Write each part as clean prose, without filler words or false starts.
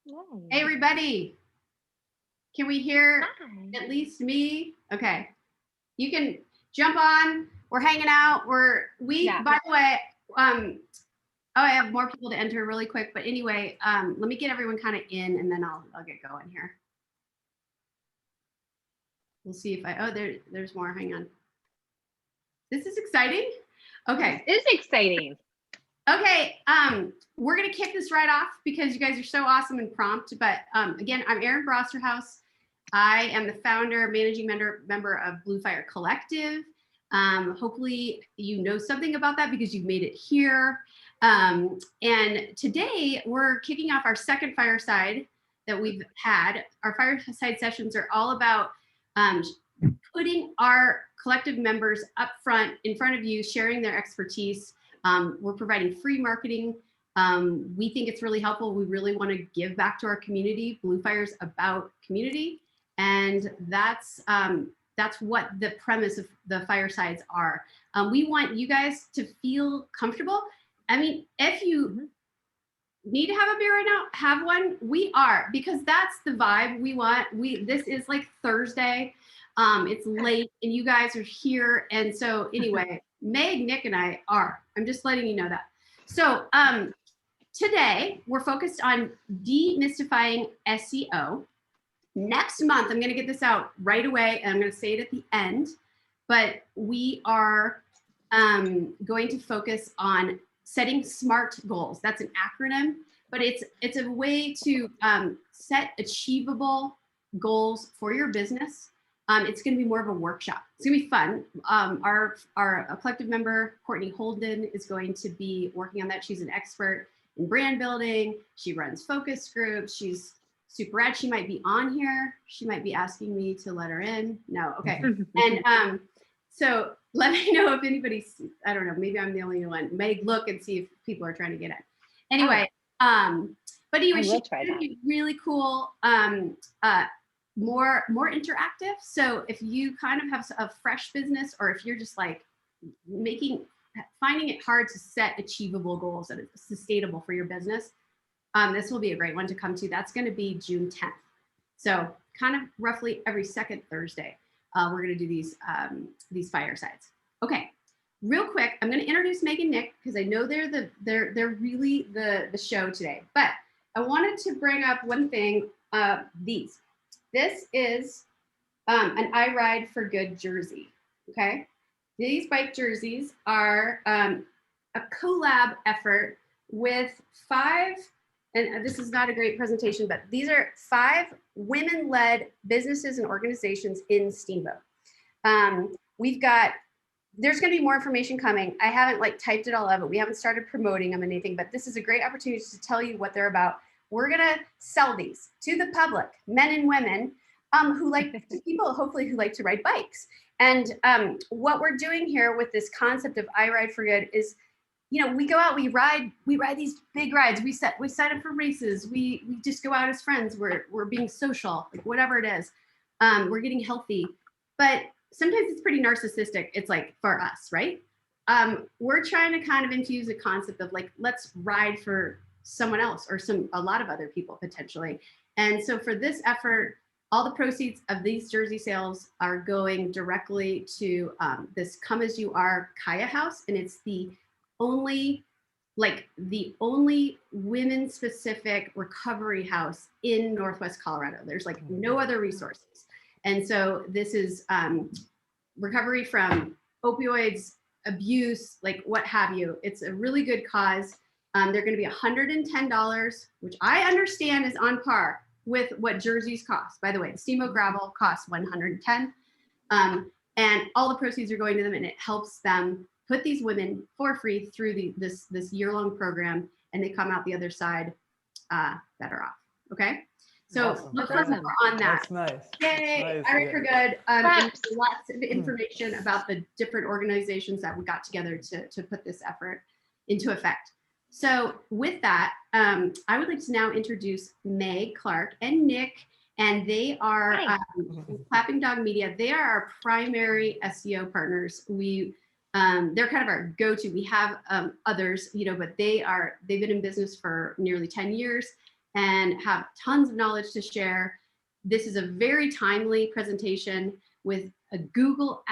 Hey, everybody. Can we hear Hi. at least me? Okay. You can jump on. We're hanging out. Yeah. By the way, I have more people to enter really quick, but anyway, let me get everyone kind of in and then I'll get going here. We'll see if there's more. Hang on. This is exciting. Okay. This is exciting. Okay, we're gonna kick this right off because you guys are so awesome and prompt. But again, I'm Erin Brosterhouse. I am the founder, managing member of Blue Fire Collective. Hopefully you know something about that because you've made it here. And today we're kicking off our second Fireside that we've had. Our Fireside sessions are all about putting our collective members up front, in front of you, sharing their expertise. We're providing free marketing. We think it's really helpful. We really want to give back to our community. Blue Fire's about community. And that's what the premise of the Firesides are. We want you guys to feel comfortable. I mean, if you need to have a beer right now, have one. We are, because that's the vibe we want. This is like Thursday. It's late and you guys are here. And so anyway, Meg, Nick, and I are. I'm just letting you know that. So today we're focused on demystifying SEO. Next month, I'm going to get this out right away, and I'm going to say it at the end. But we are going to focus on setting SMART goals. That's an acronym, but it's a way to set achievable goals for your business. It's going to be more of a workshop. It's going to be fun. Our collective member, Courtney Holden, is going to be working on that. She's an expert in brand building. She runs focus groups. She's super rad. She might be on here. She might be asking me to let her in. No, okay. And so let me know if anybody's, I don't know, maybe I'm the only one. Meg, look and see if people are trying to get in. Anyway, but anyway, she's going to be really cool. More interactive. So if you kind of have a fresh business, or if you're just like finding it hard to set achievable goals that are sustainable for your business, this will be a great one to come to. That's going to be June 10th. So kind of roughly every second Thursday, we're going to do these firesides. Okay, real quick, I'm going to introduce Meg and Nick because I know they're really the show today. But I wanted to bring up one thing. This is an I Ride for Good jersey. Okay, these bike jerseys are a collab effort with 5. And this is not a great presentation, but these are 5 women-led businesses and organizations in Steamboat. There's going to be more information coming. I haven't typed it all up, but we haven't started promoting them or anything, but this is a great opportunity to tell you what they're about. We're going to sell these to the public, men and women, people hopefully who like to ride bikes. And what we're doing here with this concept of I Ride for Good is, we go out, we ride these big rides. We sign up for races. We just go out as friends. We're being social, whatever it is. We're getting healthy, but sometimes it's pretty narcissistic. It's for us, right? We're trying to kind of infuse a concept of let's ride for someone else or a lot of other people potentially. And so for this effort, all the proceeds of these jersey sales are going directly to this Come As You Are Kaya House, and it's the only women specific recovery house in Northwest Colorado. There's no other resources. And so this is recovery from opioids, abuse, what have you. It's a really good cause. They're going to be $110, which I understand is on par with what jerseys cost. By the way, the Steamboat Gravel costs $110. And all the proceeds are going to them, and it helps them put these women for free through this year-long program, and they come out the other side better off. Okay, so awesome. look for more on that. That's nice. Yay! Nice, All right, for good. And lots of information about the different organizations that we got together to put this effort into effect. So with that, I would like to now introduce Meg Clark and Nick. And they are Clapping Dog Media. They are our primary SEO partners. They're kind of our go-to. We have others, but they've been in business for nearly 10 years, and have tons of knowledge to share. This is a very timely presentation with a Google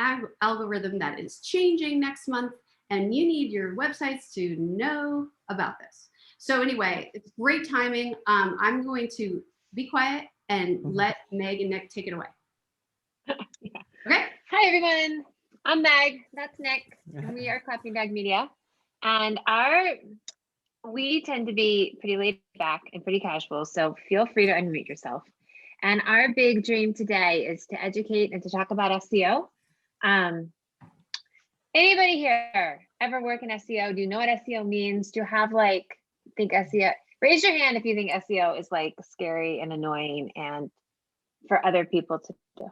algorithm that is changing next month, and you need your websites to know about this. So anyway, it's great timing. I'm going to be quiet and let Meg and Nick take it away. Yeah. Okay. Hi, everyone. I'm Meg. That's Nick. And we are Clapping Bag Media. And we tend to be pretty laid back and pretty casual. So feel free to unmute yourself. And our big dream today is to educate and to talk about SEO. Anybody here ever work in SEO? Do you know what SEO means? Do you have think SEO? Raise your hand if you think SEO is scary and annoying and for other people to do.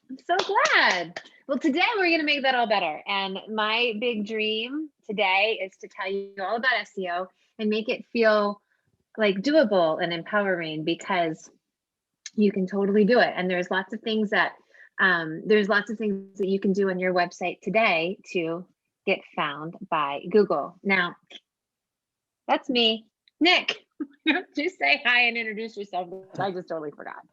I'm so glad. Well, today we're going to make that all better. And my big dream today is to tell you all about SEO and make it feel doable and empowering, because you can totally do it. And there's lots of things that you can do on your website today to get found by Google. Now, that's me, Nick. Just say hi and introduce yourself. I just totally forgot.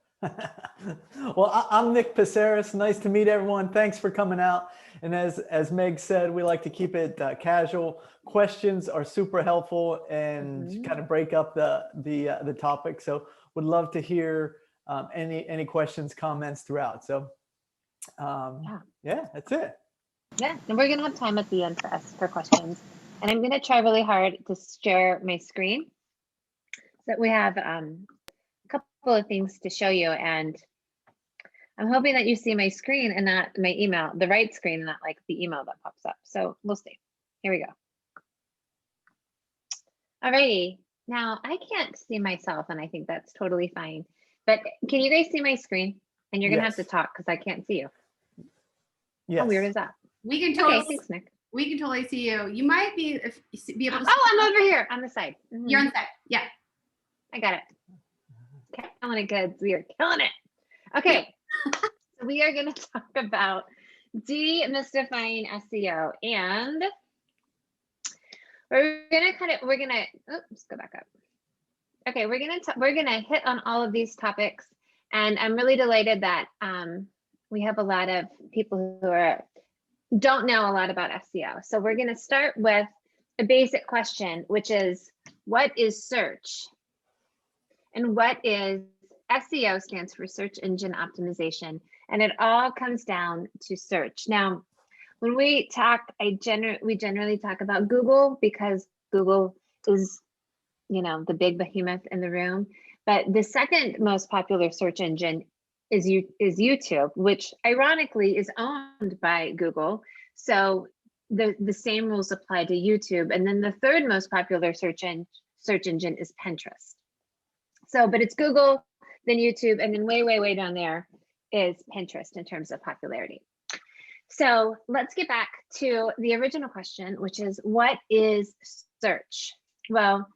Well, I'm Nick Paceris. Nice to meet everyone. Thanks for coming out. And as Meg said, we like to keep it casual. Questions are super helpful and kind of break up the topic. So would love to hear any questions, comments throughout. So yeah, that's it. Yeah, and we're gonna have time at the end for questions. And I'm gonna try really hard to share my screen so that we have couple of things to show you, and I'm hoping that you see my screen and not my email, the right screen, and not the email that pops up. So we'll see. Here we go. Alrighty, now I can't see myself, and I think that's totally fine. But can you guys see my screen? And you're gonna have to talk because I can't see you. Yes. How weird is that? We can totally. Okay, thanks, Nick. We can totally see you. You might be able to. Oh, I'm over here on the side. You're on the side. Yeah. I got it. Killing it, kids. We are killing it. Okay, so we are going to talk about demystifying SEO, and we're gonna oops, go back up. Okay, we're gonna hit on all of these topics, and I'm really delighted that we have a lot of people who don't know a lot about SEO. So we're gonna start with a basic question, which is, what is search? And what is SEO? Stands for search engine optimization, and it all comes down to search. Now, when we talk, we generally talk about Google, because Google is, the big behemoth in the room. But the second most popular search engine is YouTube, which ironically is owned by Google. So the same rules apply to YouTube. And then the third most popular search engine is Pinterest. So, but it's Google, then YouTube, and then way down there is Pinterest in terms of popularity. So let's get back to the original question, which is, what is search? Well,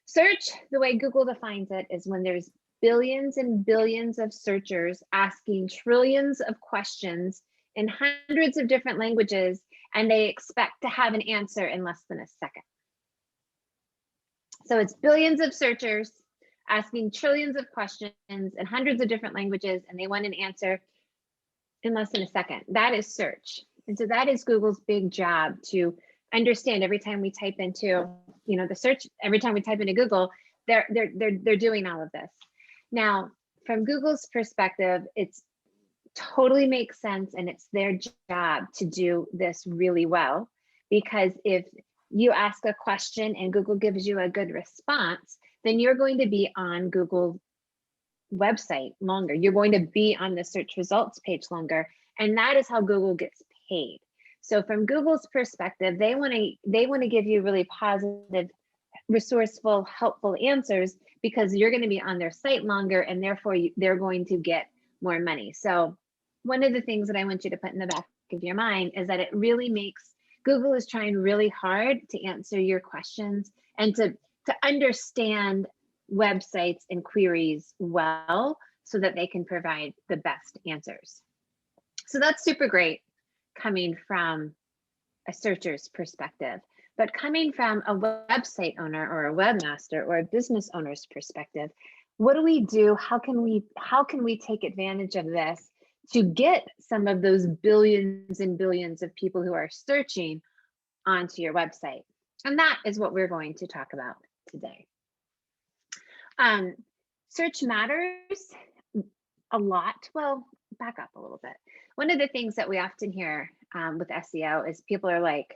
search, the way Google defines it, is when there's billions and billions of searchers asking trillions of questions in hundreds of different languages, and they expect to have an answer in less than a second. So it's billions of searchers asking trillions of questions in hundreds of different languages, and they want an answer in less than a second. That is search. And so that is Google's big job, to understand every time we type into, the search, every time we type into Google, they're doing all of this. Now, from Google's perspective, it's totally makes sense, and it's their job to do this really well, because if you ask a question and Google gives you a good response, then you're going to be on Google website longer. You're going to be on the search results page longer. And that is how Google gets paid. So from Google's perspective, they want to give you really positive, resourceful, helpful answers, because you're going to be on their site longer, and therefore they're going to get more money. So one of the things that I want you to put in the back of your mind is that it really makes, Google is trying really hard to answer your questions and to understand websites and queries well, so that they can provide the best answers. So that's super great coming from a searcher's perspective. But coming from a website owner or a webmaster or a business owner's perspective, what do we do? How can we take advantage of this to get some of those billions and billions of people who are searching onto your website? And that is what we're going to talk about today. Search matters a lot. Well, back up a little bit. One of the things that we often hear with SEO is people are like,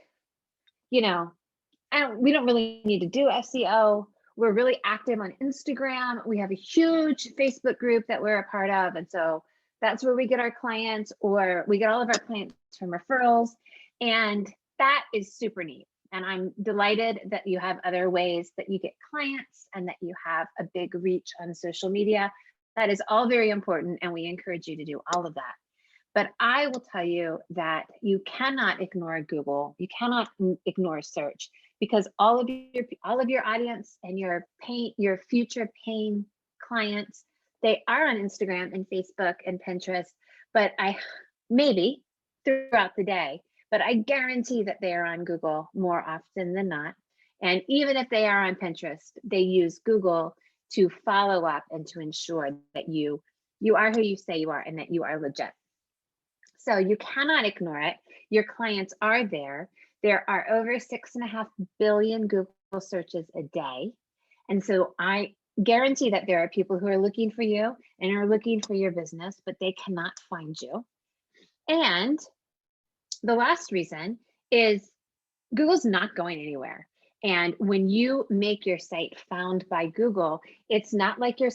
we don't really need to do SEO. We're really active on Instagram. We have a huge Facebook group that we're a part of. And so that's where we get our clients, or we get all of our clients from referrals. And that is super neat. And I'm delighted that you have other ways that you get clients and that you have a big reach on social media. That is all very important. And we encourage you to do all of that. But I will tell you that you cannot ignore Google. You cannot ignore search, because all of your audience and your future paying clients, they are on Instagram and Facebook and Pinterest, but maybe throughout the day, but I guarantee that they are on Google more often than not. And even if they are on Pinterest, they use Google to follow up and to ensure that you are who you say you are and that you are legit. So you cannot ignore it. Your clients are there. There are over 6.5 billion Google searches a day. And so I guarantee that there are people who are looking for you and are looking for your business, but they cannot find you. And the last reason is Google's not going anywhere. And when you make your site found by Google, it's not like your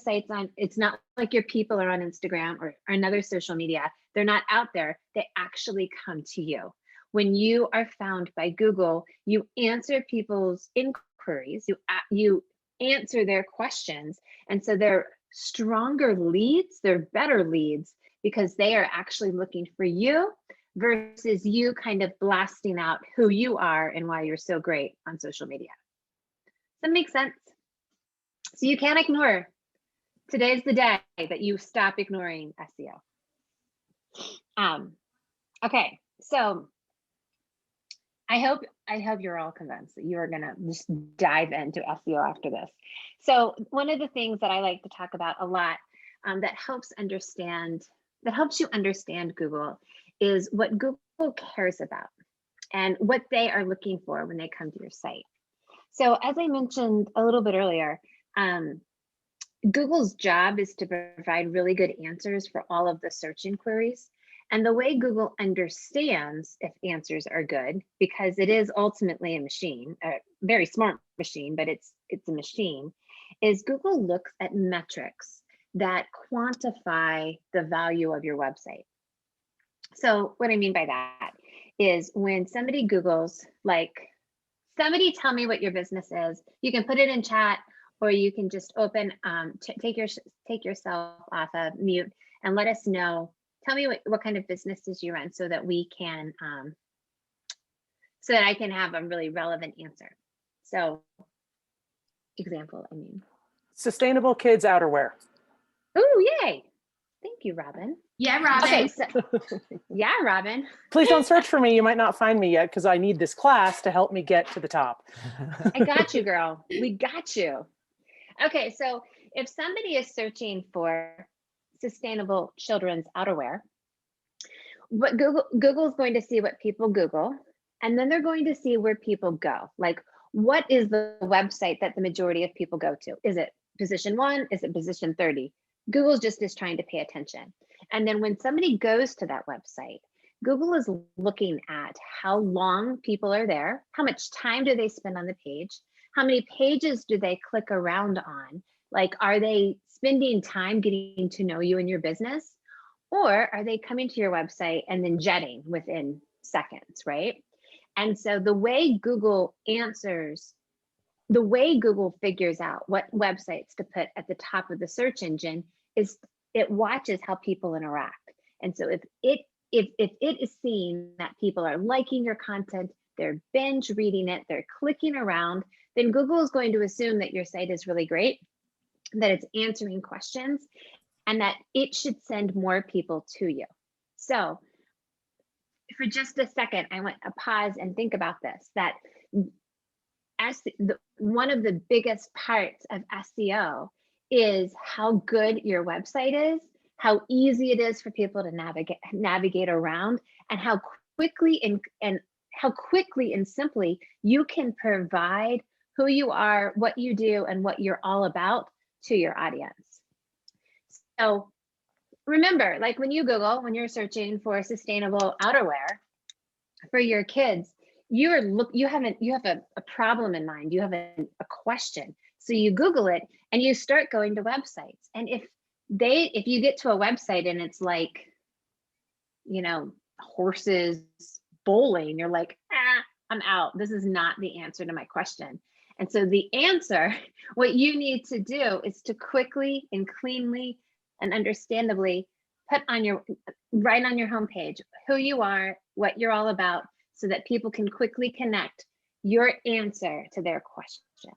people are on Instagram or another social media. They're not out there. They actually come to you. When you are found by Google, you answer people's inquiries, you answer their questions. And so they're stronger leads, they're better leads, because they are actually looking for you versus you kind of blasting out who you are and why you're so great on social media. Does that make sense? So you can't ignore. Today's the day that you stop ignoring SEO. Okay, so I hope you're all convinced that you are gonna just dive into SEO after this. So one of the things that I like to talk about a lot that helps you understand Google is what Google cares about and what they are looking for when they come to your site. So as I mentioned a little bit earlier, Google's job is to provide really good answers for all of the search inquiries. And the way Google understands if answers are good, because it is ultimately a machine, a very smart machine, but it's a machine, is Google looks at metrics that quantify the value of your website. So what I mean by that is when somebody Googles, like, somebody tell me what your business is, you can put it in chat, or you can just open, take yourself off of mute and let us know. Tell me what kind of businesses you run, so that we can, so that I can have a really relevant answer. So, example, I mean. Sustainable kids outerwear. Ooh, yay. Thank you, Robin. Yeah, Robin. Okay, so, yeah, Robin. Please don't search for me. You might not find me yet, because I need this class to help me get to the top. I got you, girl. We got you. Okay, so if somebody is searching for sustainable children's outerwear, what Google is going to see what people Google, and then they're going to see where people go. Like, what is the website that the majority of people go to? Is it position 1? Is it position 30? Google just is trying to pay attention. And then when somebody goes to that website, Google is looking at how long people are there, how much time do they spend on the page, how many pages do they click around on? Like, are they spending time getting to know you and your business? Or are they coming to your website and then jetting within seconds, right? And so the way Google answers, the way Google figures out what websites to put at the top of the search engine is it watches how people interact. And so if it is seeing that people are liking your content, they're binge reading it, they're clicking around, then Google is going to assume that your site is really great, that it's answering questions, and that it should send more people to you. So for just a second, I want to pause and think about this, that one of the biggest parts of SEO is how good your website is, how easy it is for people to navigate around, and how quickly and simply you can provide who you are, what you do, and what you're all about to your audience. So remember, like when you Google, when you're searching for sustainable outerwear for your kids, you have a problem in mind, you have a question. So you Google it and you start going to websites. And if you get to a website and it's like, you know, horses bowling, you're like, I'm out. This is not the answer to my question. And so the answer, what you need to do is to quickly and cleanly and understandably put right on your homepage who you are, what you're all about, so that people can quickly connect your answer to their question.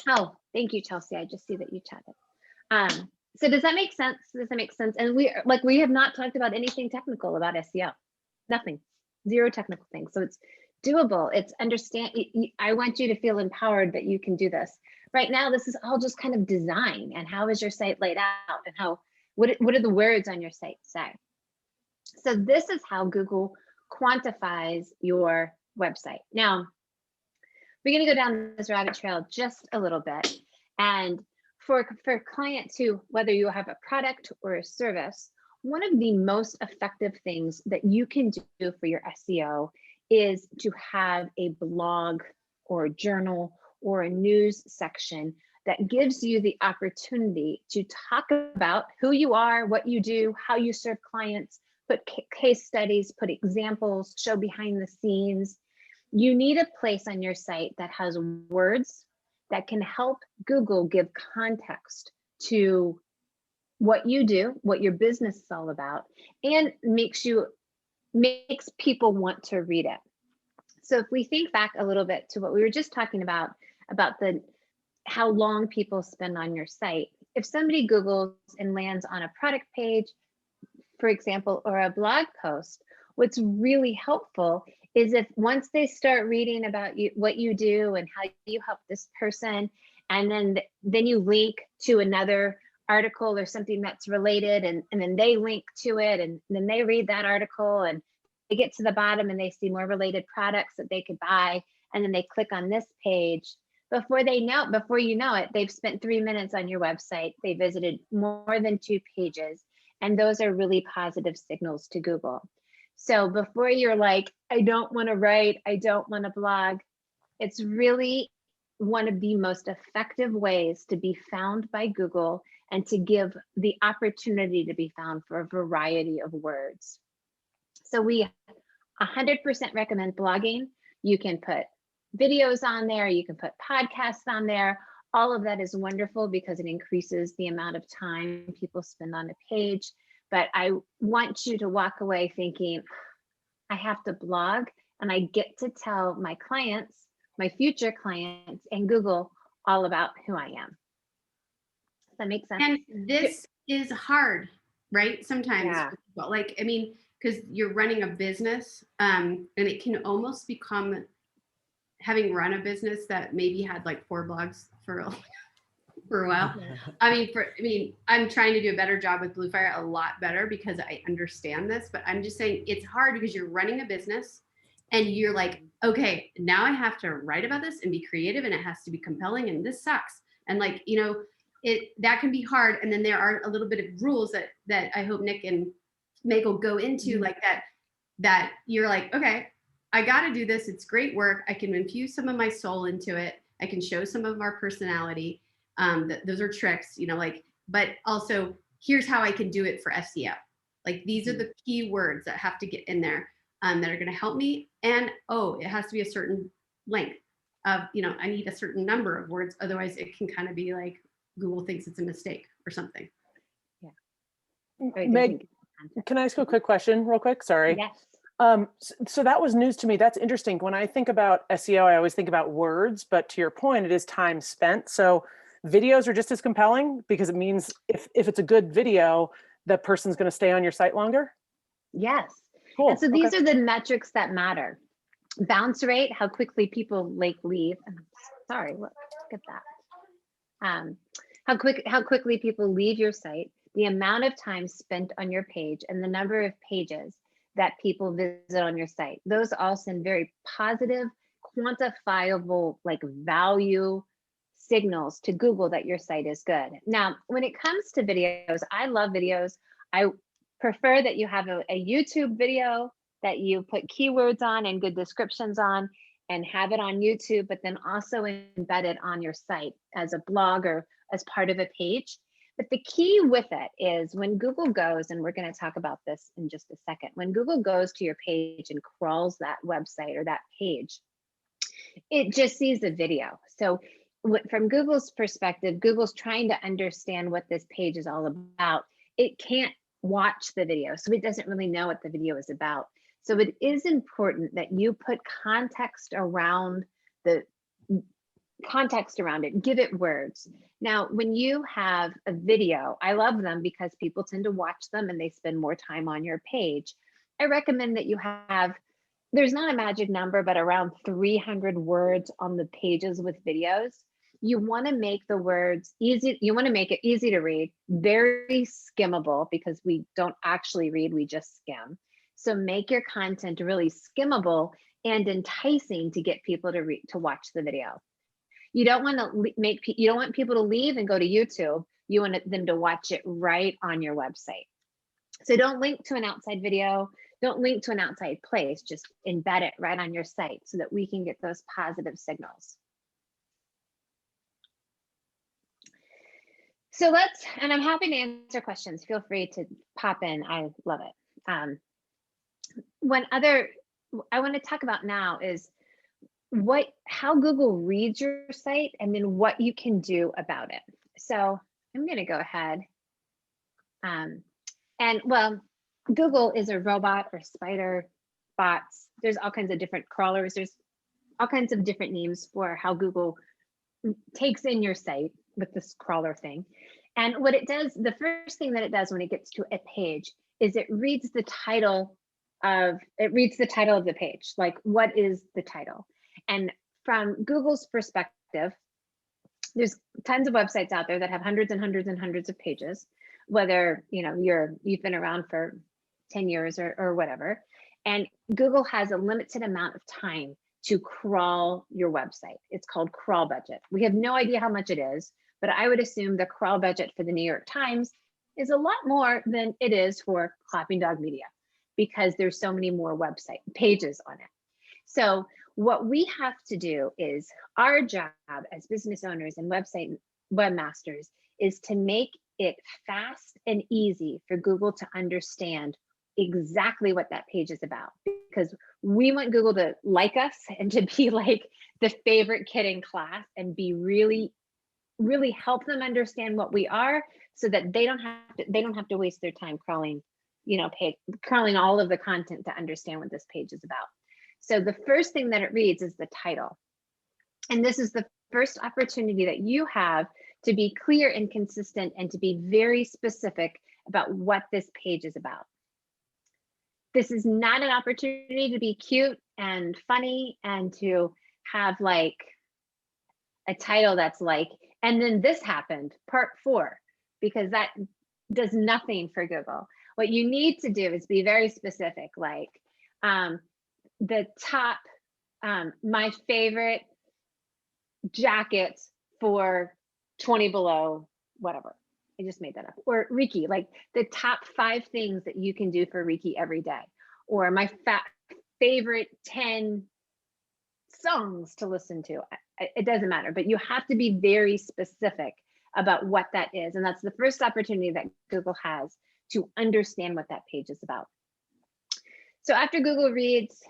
Oh, thank you, Chelsea. I just see that you chatted. So does that make sense? Does that make sense? And we have not talked about anything technical about SEO. Nothing. Zero technical things. So it's doable. It's I want you to feel empowered that you can do this. Right now, this is all just kind of design, and how is your site laid out, and what are the words on your site say? So this is how Google quantifies your website. Now, we're going to go down this rabbit trail just a little bit. And for clients who, whether you have a product or a service, one of the most effective things that you can do for your SEO is to have a blog or a journal or a news section that gives you the opportunity to talk about who you are, what you do, how you serve clients, put case studies, put examples, show behind the scenes. You need a place on your site that has words that can help Google give context to what you do, what your business is all about, and makes people want to read it. So if we think back a little bit to what we were just talking about how long people spend on your site. If somebody Googles and lands on a product page, for example, or a blog post, what's really helpful is if once they start reading about what you do and how you help this person, and then you link to another article or something that's related, and then they link to it, and then they read that article and they get to the bottom and they see more related products that they could buy, and then they click on this page. Before you know it, they've spent 3 minutes on your website. They visited more than 2 pages, and those are really positive signals to Google. So before you're like, I don't want to write, I don't want to blog, it's really one of the most effective ways to be found by Google and to give the opportunity to be found for a variety of words. So we 100% recommend blogging. You can put videos on there, you can put podcasts on there. All of that is wonderful because it increases the amount of time people spend on a page. But I want you to walk away thinking, I have to blog and I get to tell my clients, my future clients, and Google all about who I am. Does that make sense? And this is hard, right? Sometimes, Yeah. like, I mean, because you're running a business, and it can almost become, having run a business that maybe had like 4 blogs for a while. I mean, I'm trying to do a better job with Blue Fire, a lot better, because I understand this, but I'm just saying it's hard because you're running a business and you're like, okay, now I have to write about this and be creative, and it has to be compelling, and this sucks. And like, you know, that can be hard. And then there are a little bit of rules that I hope Nick and Meg will go into, like that you're like, okay, I got to do this. It's great work. I can infuse some of my soul into it. I can show some of our personality. Those are tricks, you know, like, but also here's how I can do it for SEO. Like, these are the key words that have to get in there that are going to help me. And, it has to be a certain length of, you know, I need a certain number of words. Otherwise it can kind of be like Google thinks it's a mistake or something. Yeah. Meg, can I ask you a quick question real quick? Sorry. Yes. So that was news to me. That's interesting. When I think about SEO, I always think about words, but to your point, it is time spent. So videos are just as compelling because it means if it's a good video, the person's going to stay on your site longer. Yes. Cool. And so these are the metrics that matter. Bounce rate, how quickly people like leave. Sorry, look at that. How quickly people leave your site, the amount of time spent on your page, and the number of pages that people visit on your site. Those all send very positive, quantifiable, like value signals to Google that your site is good. Now, when it comes to videos, I love videos. I prefer that you have a YouTube video that you put keywords on and good descriptions on and have it on YouTube, but then also embed it on your site as a blog or as part of a page. But the key with it is when Google goes, and we're going to talk about this in just a second, when Google goes to your page and crawls that website or that page, it just sees the video. So from Google's perspective, Google's trying to understand what this page is all about. It can't watch the video, so it doesn't really know what the video is about. So it is important that you put context around it, give it words. Now, when you have a video, I love them because people tend to watch them and they spend more time on your page. I recommend that you have, there's not a magic number, but around 300 words on the pages with videos. You want to make the words easy. You want to make it easy to read, very skimmable, because we don't actually read, we just skim. So make your content really skimmable and enticing to get people to watch the video. You don't want to you don't want people to leave and go to YouTube. You want them to watch it right on your website. So don't link to an outside video. Don't link to an outside place. Just embed it right on your site so that we can get those positive signals. So and I'm happy to answer questions. Feel free to pop in. I love it. One other I want to talk about now is how Google reads your site and then what you can do about it. So I'm going to go ahead. And well, Google is a robot or spider, bots. There's all kinds of different crawlers. There's all kinds of different names for how Google takes in your site with this crawler thing. And what it does, the first thing that it does when it gets to a page is it reads the title of the page. Like, what is the title? And from Google's perspective, there's tons of websites out there that have hundreds and hundreds and hundreds of pages, whether you've been around for 10 years or whatever. And Google has a limited amount of time to crawl your website. It's called crawl budget. We have no idea how much it is, but I would assume the crawl budget for the New York Times is a lot more than it is for Clapping Dog Media, because there's so many more website pages on it. So what we have to do is, our job as business owners and webmasters is to make it fast and easy for Google to understand exactly what that page is about, because we want Google to like us and to be like the favorite kid in class and be really help them understand what we are, so that they don't have to waste their time crawling all of the content to understand what this page is about. So the first thing that it reads is the title. And this is the first opportunity that you have to be clear and consistent and to be very specific about what this page is about. This is not an opportunity to be cute and funny and to have like a title that's like, and then this happened, part 4, because that does nothing for Google. What you need to do is be very specific, like the top, my favorite jackets for 20 below, whatever. I just made that up. Or Reiki, like the top 5 things that you can do for Reiki every day. Or my favorite 10 songs to listen to. It doesn't matter, but you have to be very specific about what that is. And that's the first opportunity that Google has to understand what that page is about. So after Google reads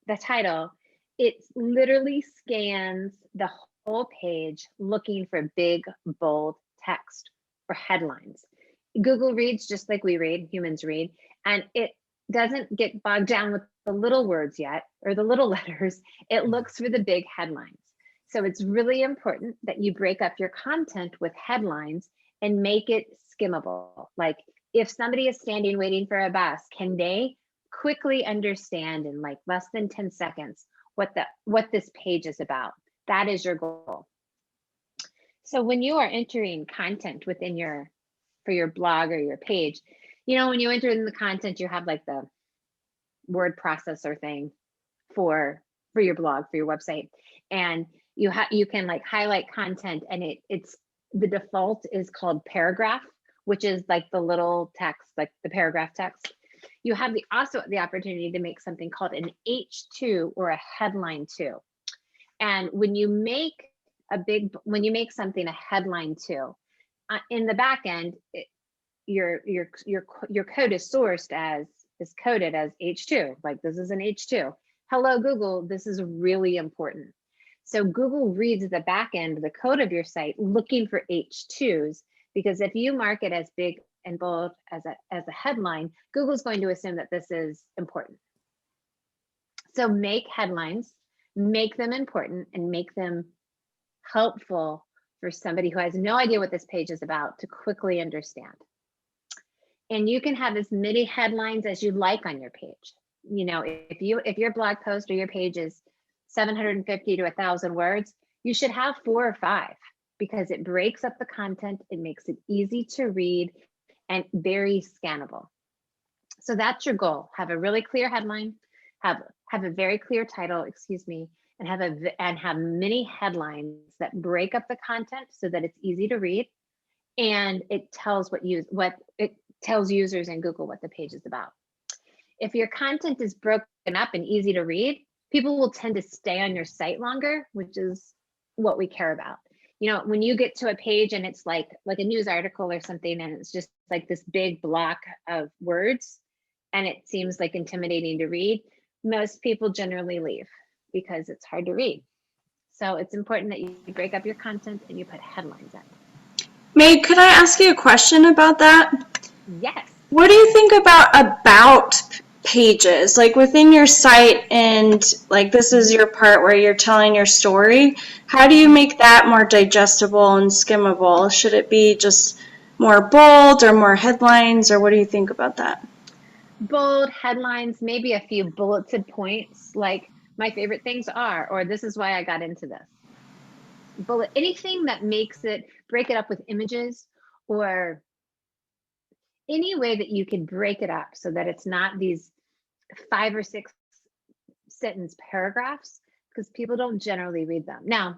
the title, it literally scans the whole page looking for big, bold text or headlines. Google reads just like we read, humans read, and it doesn't get bogged down with the little words yet, or the little letters. It looks for the big headlines. So it's really important that you break up your content with headlines and make it skimmable. Like, if somebody is standing waiting for a bus, can they quickly understand in like less than 10 seconds what this page is about. That is your goal. So when you are entering content within for your blog or your page, you know, when you enter in the content, you have like the word processor thing for your blog, for your website, and you can like highlight content, and it's the default is called paragraph, which is like the little text, like the paragraph text. You have also the opportunity to make something called an H2 or a headline 2. And when you make something a headline 2, in the back end, your code is coded as H2. Like, this is an H2. Hello, Google, this is really important. So Google reads the back end, the code of your site, looking for H2s, because if you mark it as big and bold as a headline, Google's going to assume that this is important. So make headlines, make them important, and make them helpful for somebody who has no idea what this page is about to quickly understand. And you can have as many headlines as you like on your page. You know, if your blog post or your page is 750 to 1,000 words, you should have 4 or 5, because it breaks up the content, it makes it easy to read, and very scannable. So that's your goal. Have a really clear headline, have a very clear title, and have many headlines that break up the content so that it's easy to read, and it tells tells users in Google what the page is about. If your content is broken up and easy to read, people will tend to stay on your site longer, which is what we care about. You know, when you get to a page and it's like a news article or something, and it's just like this big block of words, and it seems like intimidating to read, most people generally leave because it's hard to read. So it's important that you break up your content and you put headlines in. Meg, could I ask you a question about that? Yes. What do you think about pages, like within your site, and like this is your part where you're telling your story? How do you make that more digestible and skimmable? Should it be just more bold or more headlines, or what do you think about that? Bold headlines, maybe a few bulleted points, like my favorite things are, or this is why I got into this. Anything that makes it, break it up with images, or any way that you can break it up so that it's not these 5 or 6 sentence paragraphs, because people don't generally read them. Now,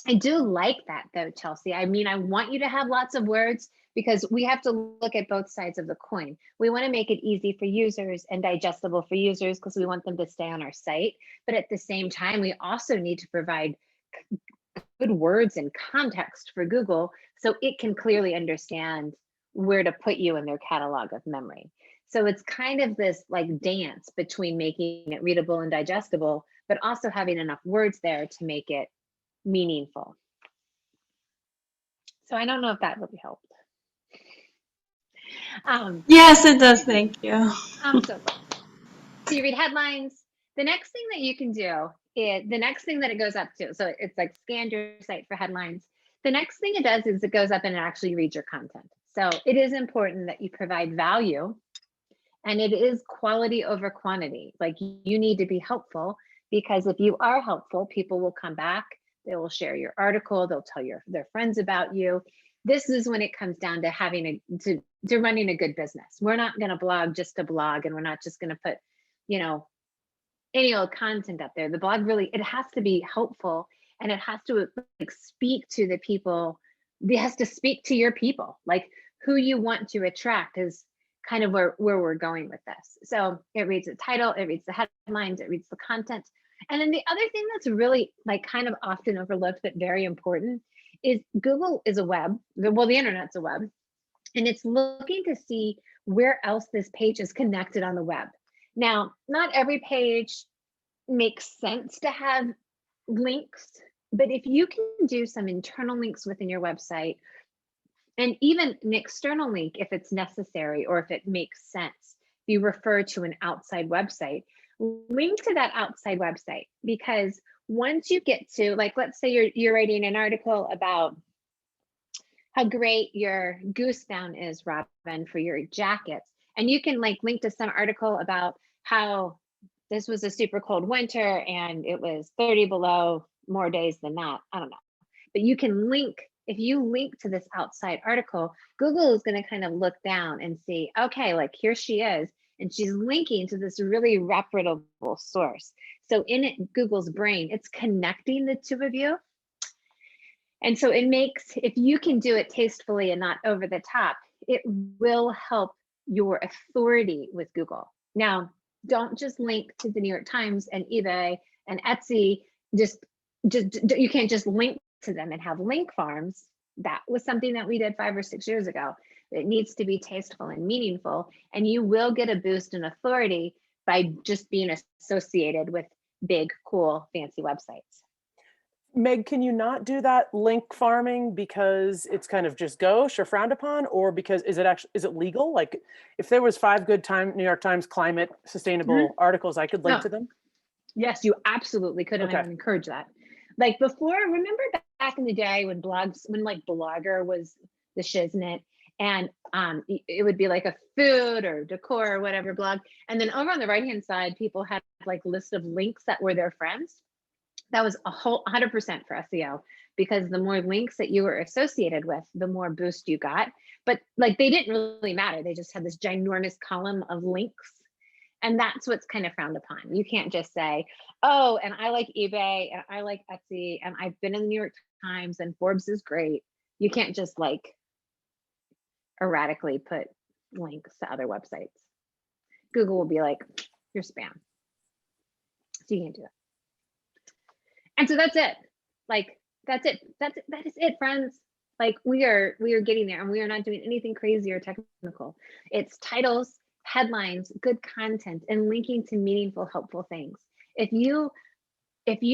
I do like that though, Chelsea. I mean, I want you to have lots of words, because we have to look at both sides of the coin. We want to make it easy for users and digestible for users, because we want them to stay on our site. But at the same time, we also need to provide good words and context for Google so it can clearly understand where to put you in their catalog of memory. So it's kind of this like dance between making it readable and digestible, but also having enough words there to make it meaningful. So I don't know if that really helped. Yes, it does. Thank you. So you read headlines. The next thing that you can do is the next thing that it goes up to. So it's like scanned your site for headlines. The next thing it does is it goes up and it actually reads your content. So it is important that you provide value, and it is quality over quantity. Like, you need to be helpful, because if you are helpful, people will come back, they will share your article, they'll tell their friends about you. This is when it comes down to having to running a good business. We're not going to blog just to blog, and we're not just going to put, you know, any old content up there. The blog really, it has to be helpful, and it has to like speak to the people. It has to speak to your people, like who you want to attract is kind of where we're going with this. So it reads the title, it reads the headlines, it reads the content. And then the other thing that's really like kind of often overlooked but very important is Google is a web. Well, the internet's a web, and it's looking to see where else this page is connected on the web. Now, not every page makes sense to have links, but if you can do some internal links within your website, and even an external link if it's necessary, or if it makes sense, if you refer to an outside website, link to that outside website. Because once you get to, like, let's say you're writing an article about how great your goose down is, Robin, for your jackets, and you can like link to some article about how this was a super cold winter and it was 30 below more days than that. I don't know. But you can link, if you link to this outside article, Google is going to kind of look down and see, okay, like here she is, and she's linking to this really reputable source. So in it, Google's brain, it's connecting the two of you. And so it makes, if you can do it tastefully and not over the top, it will help your authority with Google. Now, don't just link to the New York Times and eBay and Etsy. You can't just link to them and have link farms. That was something that we did 5 or 6 years ago. It needs to be tasteful and meaningful, and you will get a boost in authority by just being associated with big, cool, fancy websites. Meg, can you not do that link farming because it's kind of just gauche or frowned upon, or because is it legal? Like if there was 5 good New York Times climate sustainable articles, I could link to them? Yes, you absolutely could, and I would encourage that. Like before, remember back in the day when like Blogger was the shiznit, and it would be like a food or decor or whatever blog, and then over on the right hand side, people had like list of links that were their friends. That was a whole 100% for SEO, because the more links that you were associated with, the more boost you got. But like they didn't really matter. They just had this ginormous column of links. And that's what's kind of frowned upon. You can't just say, oh, and I like eBay and I like Etsy and I've been in the New York Times and Forbes is great. You can't just like erratically put links to other websites. Google will be like, you're spam. So you can't do that. And so that's it. Like, that's it. That is it, friends. Like we are getting there, and we are not doing anything crazy or technical. It's titles, headlines, good content, and linking to meaningful, helpful things. If you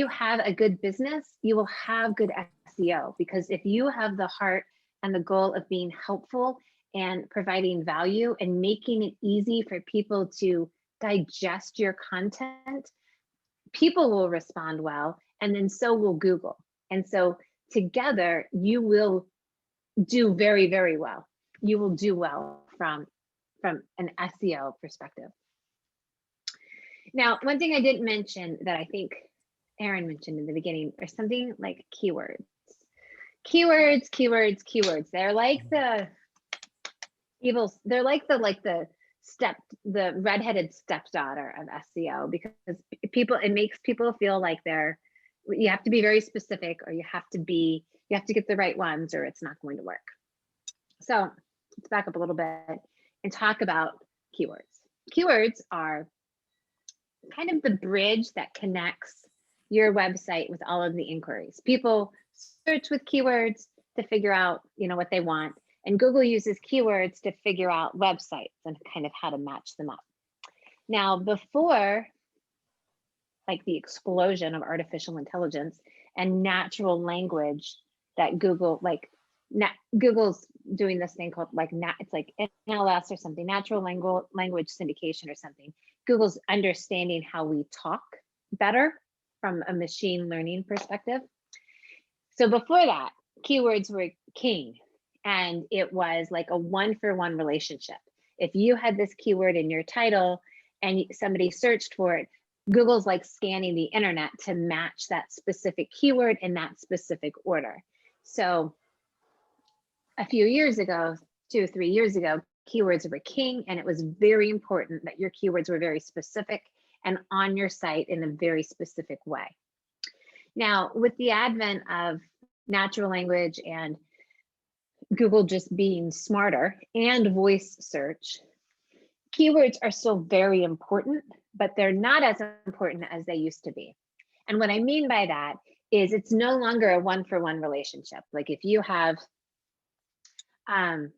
have a good business, you will have good SEO, because if you have the heart and the goal of being helpful and providing value and making it easy for people to digest your content, people will respond well, and then so will Google. And so together you will do very, very well. You will do well from an SEO perspective. Now, one thing I didn't mention that I think Aaron mentioned in the beginning are something like keywords. Keywords. They're like the evils. They're like the redheaded stepdaughter of SEO, because it makes people feel like you have to be very specific, or you have to get the right ones, or it's not going to work. So let's back up a little bit and talk about keywords. Keywords are kind of the bridge that connects your website with all of the inquiries. People search with keywords to figure out, what they want, and Google uses keywords to figure out websites and kind of how to match them up. Now, before like the explosion of artificial intelligence and natural language that Google's doing this thing called it's like NLS or something, natural language syndication or something. Google's understanding how we talk better from a machine learning perspective. So before that, keywords were king, and it was like a 1-for-1 relationship. If you had this keyword in your title and somebody searched for it, Google's like scanning the internet to match that specific keyword in that specific order. So a few years ago, 2 or 3 years ago, keywords were king, and it was very important that your keywords were very specific and on your site in a very specific way. Now, with the advent of natural language and Google just being smarter and voice search, keywords are still very important, but they're not as important as they used to be. And what I mean by that is it's no longer a 1-for-1 relationship. Like if you have DIY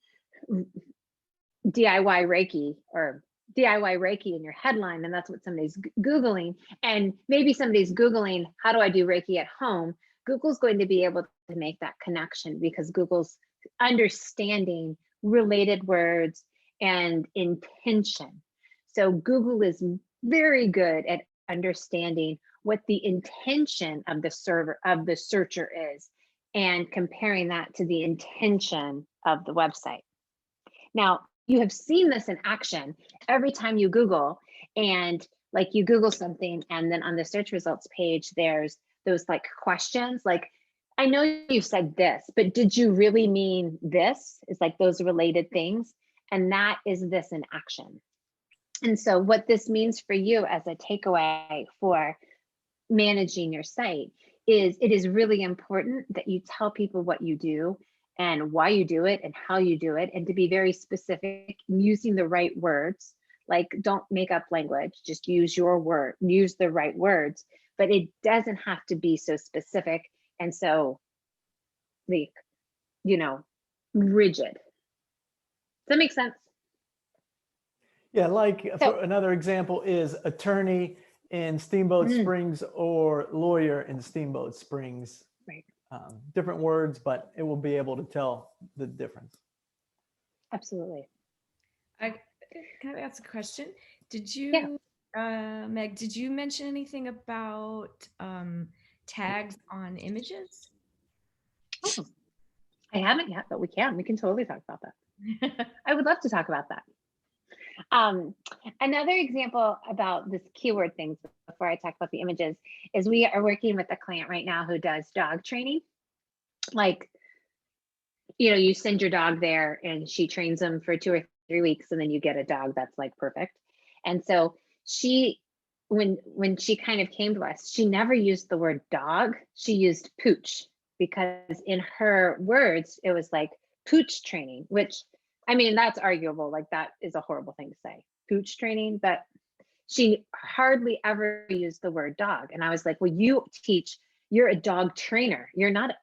Reiki or DIY Reiki in your headline, and that's what somebody's Googling, and maybe somebody's Googling, how do I do Reiki at home? Google's going to be able to make that connection, because Google's understanding related words and intention. So Google is very good at understanding what the intention of the searcher is, and comparing that to the intention of the website. Now, you have seen this in action every time you Google, And like you Google something and then on the search results page, there's those like questions like, I know you said this, but did you really mean this? It's like those related things. And that is this in action. And so what this means for you as a takeaway for managing your site is it is really important that you tell people what you do and why you do it and how you do it, and to be very specific using the right words. Like don't make up language, just use your word, use the right words, but it doesn't have to be so specific and so like, rigid. Does that make sense? Yeah, like So- for another example is attorney in Steamboat Mm. Springs or lawyer in Steamboat Springs. Right. Different words, but it will be able to tell the difference. Absolutely. Can I ask a question? Did you, Meg, did you mention anything about tags on images? Oh, I haven't yet, but we can totally talk about that. I would love to talk about that. Another example about this keyword thing before I talk about the images is we are working with a client right now who does dog training. Like, you send your dog there and she trains them for 2 or 3 weeks and then you get a dog that's like perfect. And so she, when she kind of came to us, she never used the word dog, she used pooch, because in her words, it was like pooch training, which, I mean, that's arguable. Like that is a horrible thing to say, pooch training, but she hardly ever used the word dog. And I was like, well, you're a dog trainer. You're not,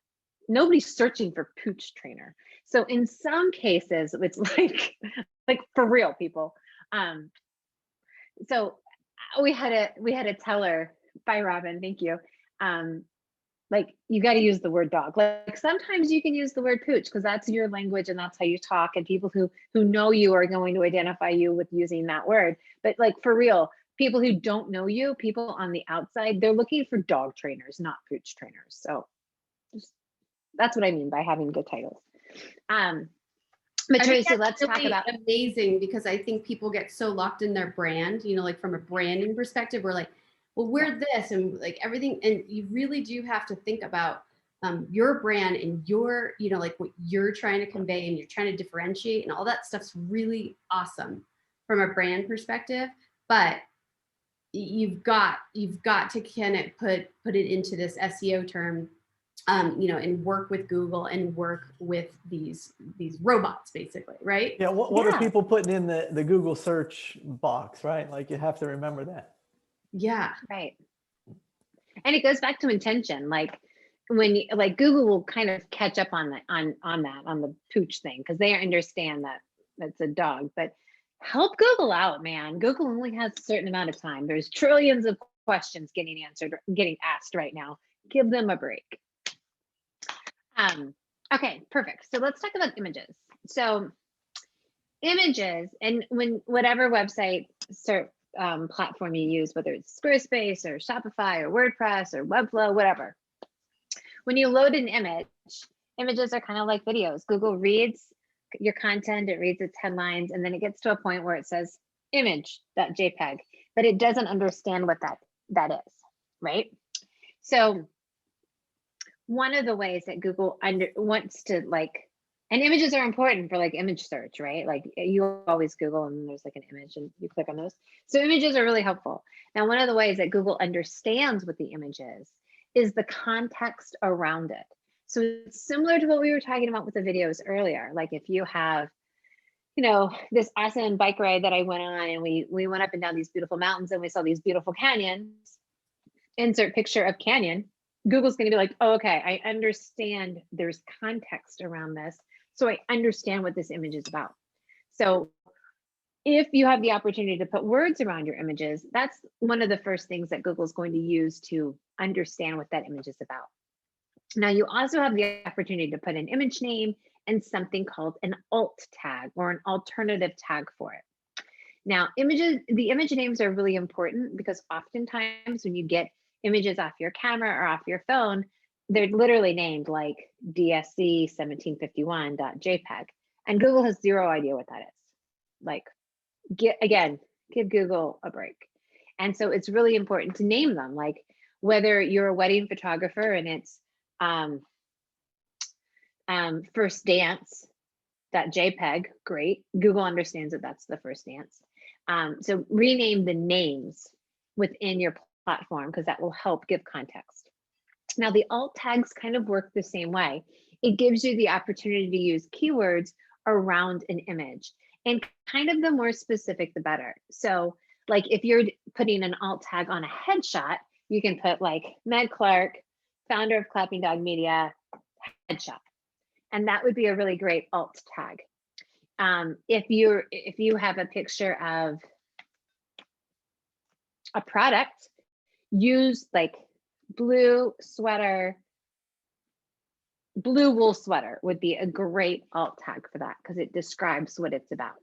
nobody's searching for pooch trainer. So in some cases, it's like for real people. So we had to tell her, bye Robin, thank you. Like you got to use the word dog. Like sometimes you can use the word pooch because that's your language and that's how you talk, and people who know you are going to identify you with using that word. But like for real, people who don't know you, people on the outside, they're looking for dog trainers, not pooch trainers. So that's what I mean by having good titles. But I think Tracy, that's let's talk really about amazing, because I think people get so locked in their brand, like from a branding perspective, we're like, well, we're this and like everything. And you really do have to think about your brand and your, like what you're trying to convey and you're trying to differentiate, and all that stuff's really awesome from a brand perspective. But you've got to kind of put it into this SEO term, and work with Google and work with these robots, basically, right? Yeah, what are people putting in the Google search box, right? Like you have to remember that. Yeah. right. And it goes back to intention. Like when Google will kind of catch up on the pooch thing, because they understand that that's a dog. But help Google out, man. Google only has a certain amount of time. There's trillions of questions getting asked right now. Give them a break. Okay, perfect. So let's talk about images. So images, and whatever website platform you use, whether it's Squarespace or Shopify or WordPress or Webflow, whatever. When you load an image, images are kind of like videos. Google reads your content, it reads its headlines, and then it gets to a point where it says image.jpg, but it doesn't understand what that is, right? So one of the ways that Google wants to and images are important for image search, right? Like you always Google and there's an image and you click on those. So images are really helpful. Now, one of the ways that Google understands what the image is the context around it. So it's similar to what we were talking about with the videos earlier. Like if you have, this awesome bike ride that I went on and we went up and down these beautiful mountains and we saw these beautiful canyons, insert picture of canyon, Google's going to be like, oh, okay, I understand there's context around this. So I understand what this image is about. So if you have the opportunity to put words around your images, that's one of the first things that Google's going to use to understand what that image is about. Now, you also have the opportunity to put an image name and something called an alt tag or an alternative tag for it. Now, the image names are really important because oftentimes when you get images off your camera or off your phone, they're literally named like DSC1751.jpg, and Google has zero idea what that is. Again, Give Google a break. And so it's really important to name them, like whether you're a wedding photographer and it's first dance.jpg, great. Google understands that that's the first dance. So rename the names within your platform because that will help give context. Now the alt tags kind of work the same way. It gives you the opportunity to use keywords around an image, and kind of the more specific, the better. So like if you're putting an alt tag on a headshot, you can put like Meg Clark, founder of Clapping Dog Media, headshot. And that would be a really great alt tag. If you have a picture of a product, use like blue wool sweater would be a great alt tag for that because it describes what it's about.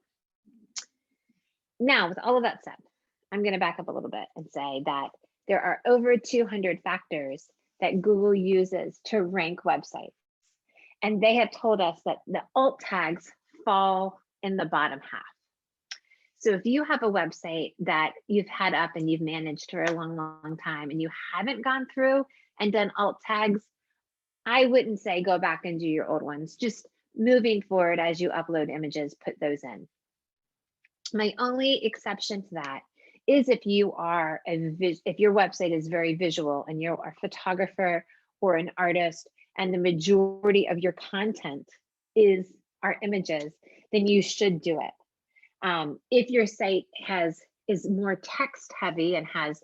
Now, with all of that said, I'm going to back up a little bit and say that there are over 200 factors that Google uses to rank websites. And they have told us that the alt tags fall in the bottom half. So if you have a website that you've had up and you've managed for a long, long time and you haven't gone through and done alt tags, I wouldn't say go back and do your old ones. Just moving forward as you upload images, put those in. My only exception to that is if you are if your website is very visual and you're a photographer or an artist and the majority of your content are images, then you should do it. If your site is more text heavy and has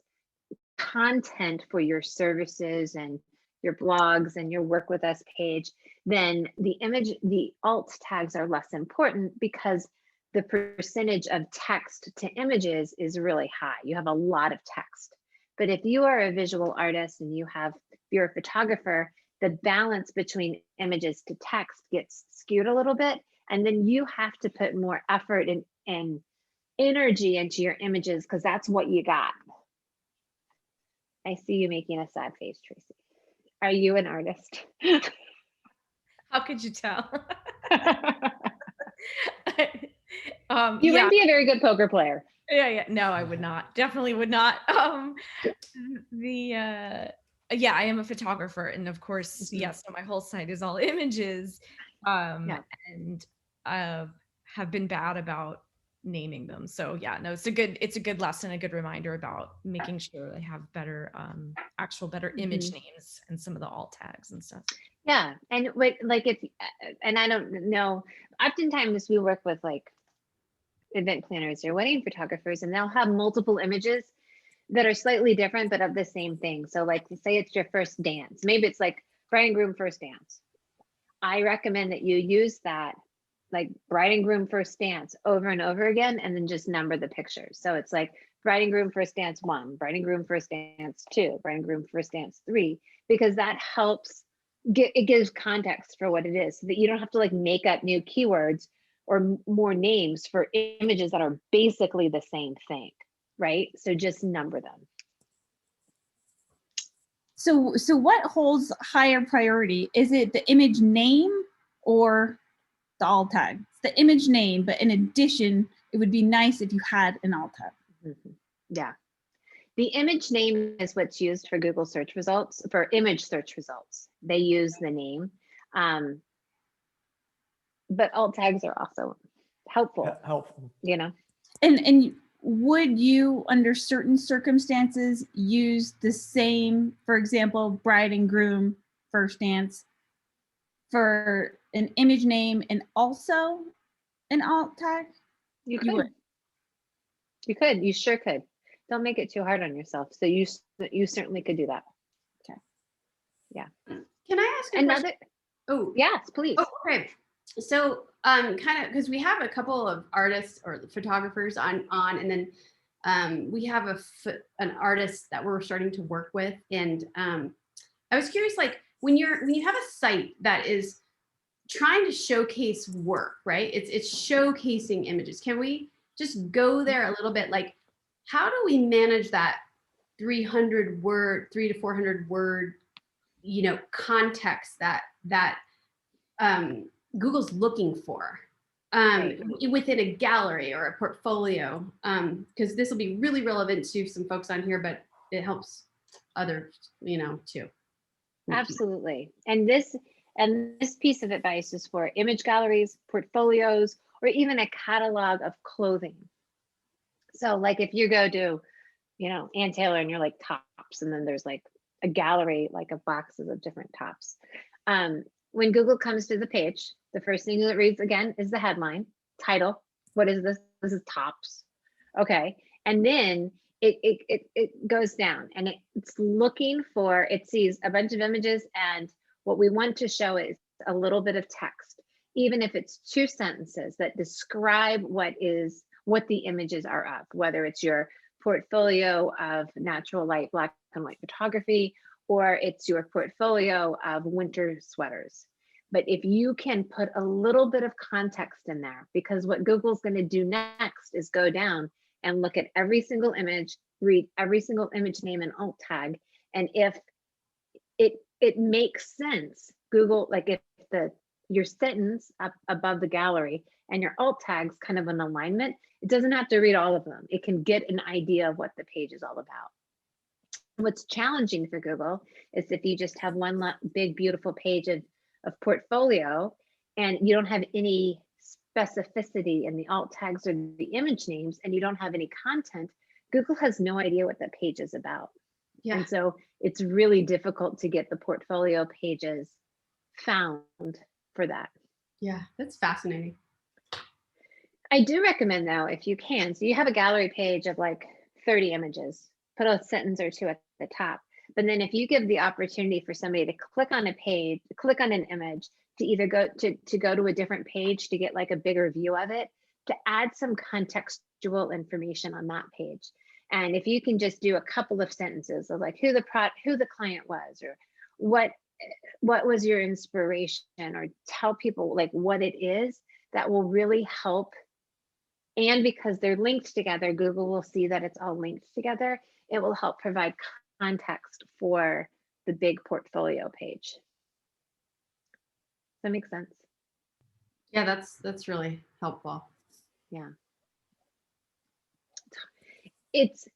content for your services and your blogs and your work with us page, then the alt tags are less important because the percentage of text to images is really high. You have a lot of text. But if you are a visual artist and you're a photographer, the balance between images to text gets skewed a little bit. And then you have to put more effort and energy into your images because that's what you got. I see you making a sad face, Tracy. Are you an artist? How could you tell? You Yeah. wouldn't be a very good poker player. Yeah. No, I would not. Definitely would not. Yeah, I am a photographer, and of course, yes. So my whole site is all images, and have been bad about naming them. So yeah, no, it's a good lesson, a good reminder about making sure they have better, better image names and some of the alt tags and stuff. Yeah, and and I don't know. Oftentimes we work with like event planners or wedding photographers, and they'll have multiple images that are slightly different but of the same thing. So like say it's your first dance, maybe it's like bride and groom first dance. I recommend that you use that like bride and groom first dance over and over again, and then just number the pictures. So it's like bride and groom first dance 1, bride and groom first dance 2, bride and groom first dance 3, because that helps it gives context for what it is so that you don't have to like make up new keywords or more names for images that are basically the same thing, right? So just number them. So what holds higher priority? Is it the image name or the alt tag? It's the image name, but in addition, it would be nice if you had an alt tag. Yeah. The image name is what's used for Google search results, for image search results. They use the name. But alt tags are also helpful. You know? And would you, under certain circumstances, use the same, for example, bride and groom first dance for an image name and also an alt tag? You could. You could. You sure could. Don't make it too hard on yourself. So you certainly could do that. Okay. Yeah. Can I ask a question? Oh, yes, please. Oh, okay. So kind of because we have a couple of artists or photographers on and then we have an artist that we're starting to work with, and I was curious, like when you have a site that is trying to showcase work, right? It's showcasing images. Can we just go there a little bit? Like, how do we manage that 300 to 400 word, context that Google's looking for? within a gallery or a portfolio, because this will be really relevant to some folks on here, but it helps others, too. Absolutely. And this piece of advice is for image galleries, portfolios, or even a catalog of clothing. So like if you go to, Ann Taylor and you're like tops, and then there's like a gallery like of boxes of different tops. When Google comes to the page, the first thing that reads again is the headline, title. What is this? This is tops. Okay. And then it goes down and it's looking for, it sees a bunch of images, and what we want to show is a little bit of text, even if it's 2 sentences that describe what the images are of, whether it's your portfolio of natural light, black and white photography, or it's your portfolio of winter sweaters. But if you can put a little bit of context in there, because what Google's going to do next is go down and look at every single image, read every single image name and alt tag. And if it makes sense, Google, like if your sentence up above the gallery and your alt tags kind of an alignment, it doesn't have to read all of them. It can get an idea of what the page is all about. What's challenging for Google is if you just have one big, beautiful page of portfolio and you don't have any specificity in the alt tags or the image names, and you don't have any content, Google has no idea what that page is about. Yeah. And so it's really difficult to get the portfolio pages found for that. Yeah, that's fascinating. I do recommend though, if you can, so you have a gallery page of like 30 images, put a sentence or 2 at the top. But then if you give the opportunity for somebody to click on a page, click on an image, to either go to a different page to get like a bigger view of it, to add some contextual information on that page. And if you can just do a couple of sentences of like who the client was, or what was your inspiration, or tell people like what it is, that will really help. And because they're linked together, Google will see that it's all linked together. It will help provide context for the big portfolio page. Does that make sense? Yeah, that's really helpful. Yeah. It's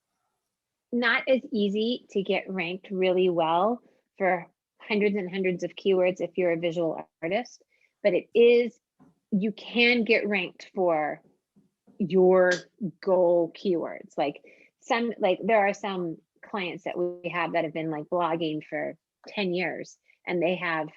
not as easy to get ranked really well for hundreds and hundreds of keywords if you're a visual artist, but you can get ranked for your goal keywords. There are some clients that we have that have been like blogging for 10 years, and they have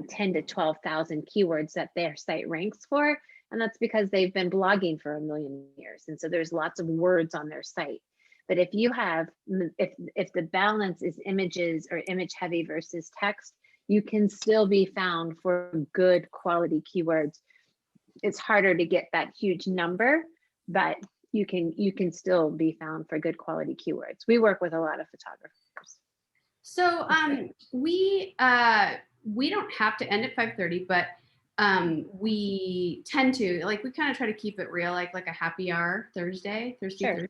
10 to 12,000 keywords that their site ranks for, and that's because they've been blogging for 1 million years, and so there's lots of words on their site. But if you have, if the balance is images or image heavy versus text, you can still be found for good quality keywords. It's harder to get that huge number, but you can still be found for good quality keywords. We work with a lot of photographers. So we don't have to end at 5:30, but we tend to, we kind of try to keep it real, like a happy hour Thursday. Sure.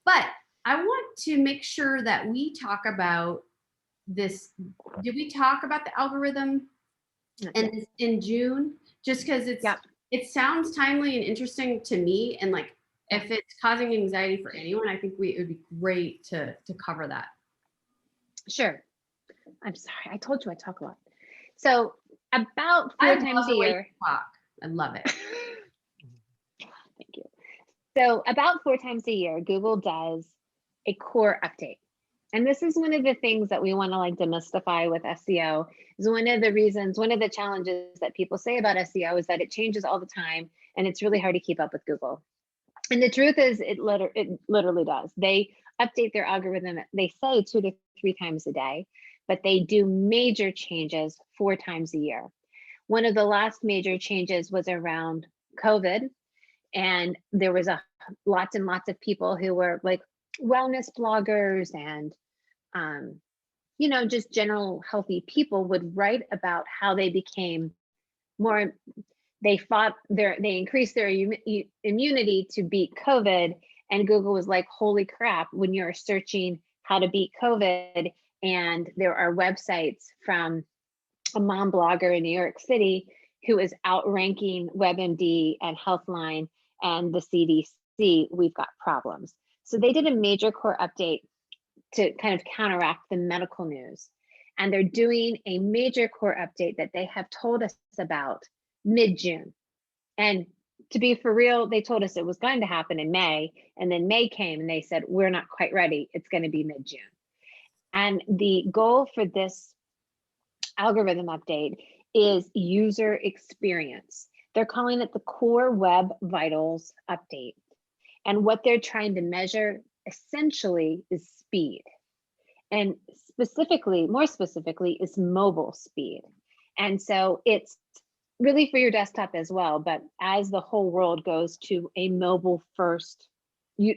But I want to make sure that we talk about this. Did we talk about the algorithm in June? Just because it sounds timely and interesting to me, and if it's causing anxiety for anyone, I think it would be great to cover that. Sure. I'm sorry. I told you I talk a lot. So about 4 times a year. I love it. Thank you. So about 4 times a year, Google does a core update. And this is one of the things that we want to demystify with SEO. Is one of the challenges that people say about SEO is that it changes all the time, and it's really hard to keep up with Google. And the truth is it literally does. They update their algorithm, they say 2 to 3 times a day, but they do major changes 4 times a year. One of the last major changes was around COVID, and there was lots and lots of people who were wellness bloggers and just general healthy people would write about how they became more, they increased their immunity to beat COVID. And Google was like, holy crap, when you're searching how to beat COVID, and there are websites from a mom blogger in New York City who is outranking WebMD and Healthline and the CDC, we've got problems. So they did a major core update to kind of counteract the medical news. And they're doing a major core update that they have told us about mid-June. And to be for real, they told us it was going to happen in May, and then May came and they said, we're not quite ready. It's going to be mid-June. And the goal for this algorithm update is user experience. They're calling it the Core Web Vitals update. And what they're trying to measure essentially is speed. And specifically, more specifically, is mobile speed. And so it's really for your desktop as well, but as the whole world goes to a mobile first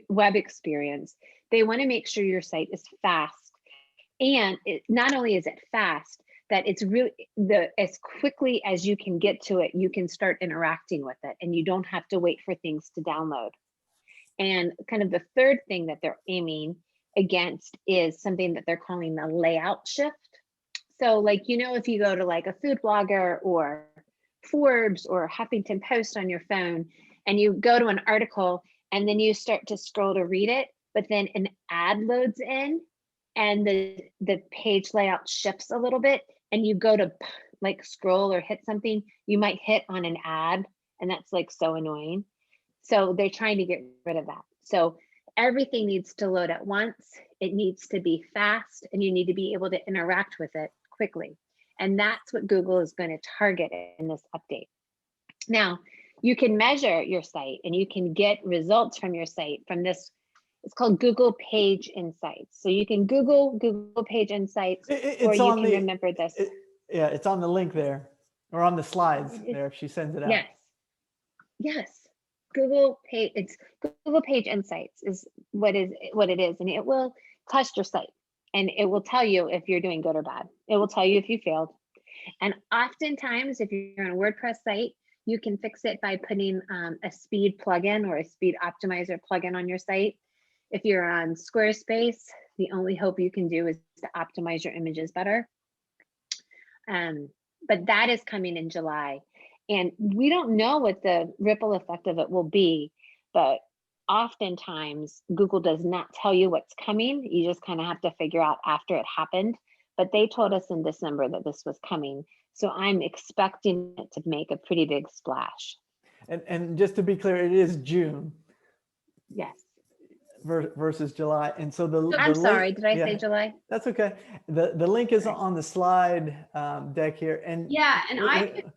web experience, they want to make sure your site is fast. And not only is it fast, that it's really as quickly as you can get to it, you can start interacting with it, and you don't have to wait for things to download. And kind of the third thing that they're aiming against is something that they're calling the layout shift. So like, if you go to like a food blogger or Forbes or Huffington Post on your phone, and you go to an article and then you start to scroll to read it, but then an ad loads in and the page layout shifts a little bit, and you go to like scroll or hit something, you might hit on an ad, and that's like so annoying. So they're trying to get rid of that. So everything needs to load at once. It needs to be fast, and you need to be able to interact with it quickly. And that's what Google is going to target in this update. Now, you can measure your site and you can get results from your site from this. It's called Google Page Insights. So you can Google Page Insights, or you can remember this. Yeah, it's on the link there, or on the slides there if she sends it out. Yes. Google Page, it's Google Page Insights is what it is, and it will test your site, and it will tell you if you're doing good or bad. It will tell you if you failed. And oftentimes, if you're on a WordPress site, you can fix it by putting a speed plugin or a speed optimizer plugin on your site. If you're on Squarespace, the only hope you can do is to optimize your images better. But that is coming in July. And we don't know what the ripple effect of it will be, but oftentimes Google does not tell you what's coming. You just kind of have to figure out after it happened. But they told us in December that this was coming. So I'm expecting it to make a pretty big splash. And just to be clear, it is June. Yes. Versus July. And so I'm sorry, did I say July? That's okay. The link is on the slide deck here. And yeah, and I could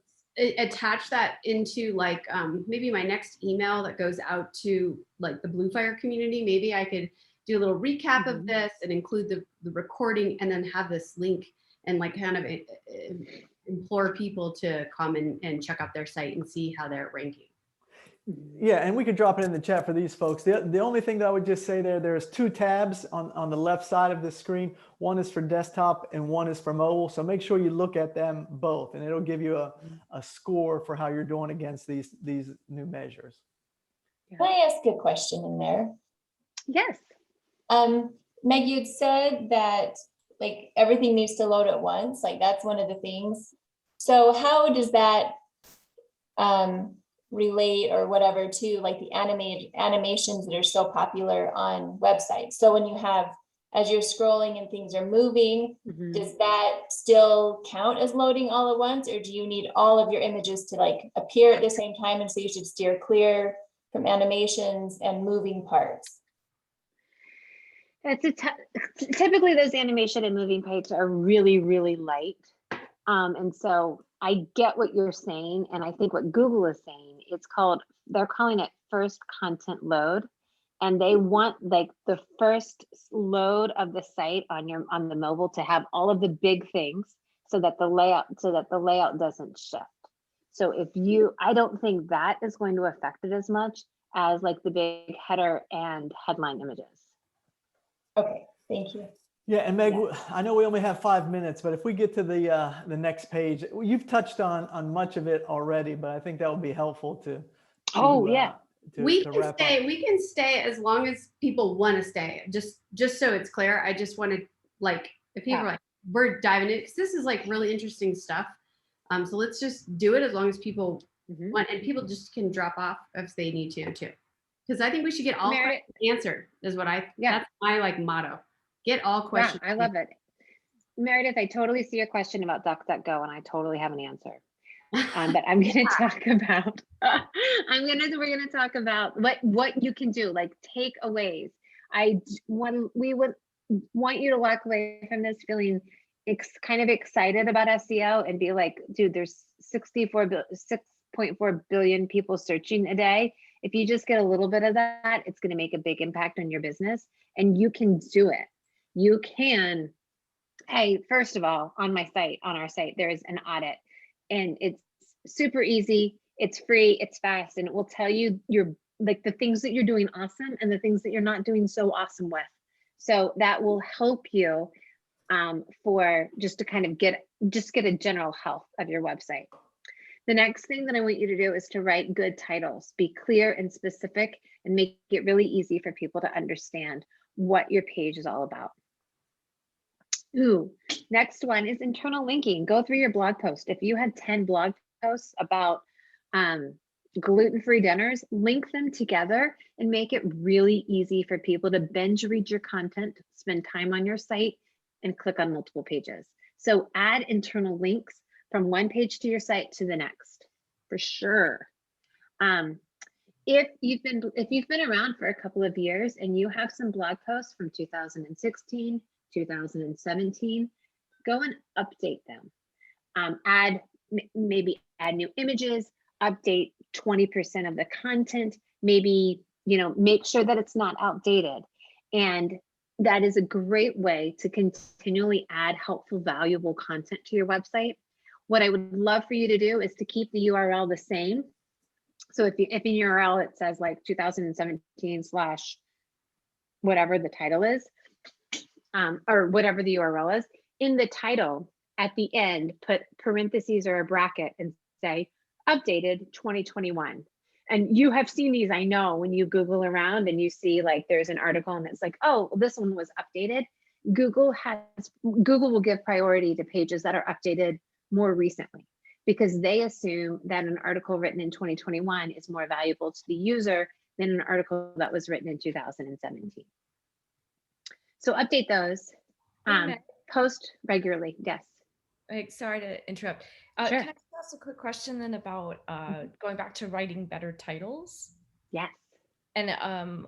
attach that into like maybe my next email that goes out to like the Blue Fire community. Maybe I could do a little recap of this and include the recording, and then have this link and like kind of implore people to come and check out their site and see how they're ranking. Yeah, and we could drop it in the chat for these folks. The only thing that I would just say there's two tabs on the left side of the screen. One is for desktop and one is for mobile. So make sure you look at them both, and it'll give you a score for how you're doing against these new measures. Can I ask a question in there? Yes. Meg, you'd said that like everything needs to load at once. Like that's one of the things. So how does that relate or whatever to like the animations that are so popular on websites? So when you have, as you're scrolling and things are moving, does that still count as loading all at once, or do you need all of your images to like appear at the same time, and so you should steer clear from animations and moving parts? Typically those animation and moving parts are really, really light. And so I get what you're saying. And I think what Google is saying, they're calling it first content load. And they want like the first load of the site on the mobile to have all of the big things so that the layout doesn't shift. So I don't think that is going to affect it as much as like the big header and headline images. Okay, thank you. Yeah, and Meg, I know we only have 5 minutes, but if we get to the next page, you've touched on much of it already, but I think that would be helpful to we can stay as long as people want to stay. Just so it's clear, I just want to like, if people are like, we're diving in, because this is like really interesting stuff. So let's just do it as long as people Mhm. want, and people just can drop off if they need to too. Because I think we should get all Meredith- questions answered is what Yeah. that's my like motto. Get all Yeah, questions. I love it. Meredith, I totally see your question about DuckDuckGo, and I totally have an answer. But I'm going to talk about, we're going to talk about what you can do, like takeaways. We would want you to walk away from this feeling kind of excited about SEO and be like, dude, there's 6.4 billion people searching a day. If you just get a little bit of that, it's going to make a big impact on your business, and you can do it. You can. Hey, first of all, on our site, there is an audit, and it's super easy. It's free, it's fast, and it will tell you the things that you're doing awesome and the things that you're not doing so awesome with. So that will help you for just to kind of get a general health of your website. The next thing that I want you to do is to write good titles. Be clear and specific, and make it really easy for people to understand what your page is all about. Ooh, next one is internal linking. Go through your blog post. If you had 10 blog posts about gluten-free dinners, link them together and make it really easy for people to binge read your content, spend time on your site, and click on multiple pages. So add internal links from one page to your site to the next, for sure. If you've been around for a couple of years and you have some blog posts from 2016, 2017, go and update them. Maybe add new images, update 20% of the content, maybe, make sure that it's not outdated. And that is a great way to continually add helpful, valuable content to your website. What I would love for you to do is to keep the URL the same. So if in your URL it says like 2017 / whatever the title is, or whatever the URL is, in the title at the end, put parentheses or a bracket and say updated 2021. And you have seen these, I know, when you Google around and you see like there's an article and it's like, oh, this one was updated. Google will give priority to pages that are updated more recently, because they assume that an article written in 2021 is more valuable to the user than an article that was written in 2017. So update those, post regularly. Yes. Sorry to interrupt. Sure. Can I ask a quick question then about going back to writing better titles? Yes. And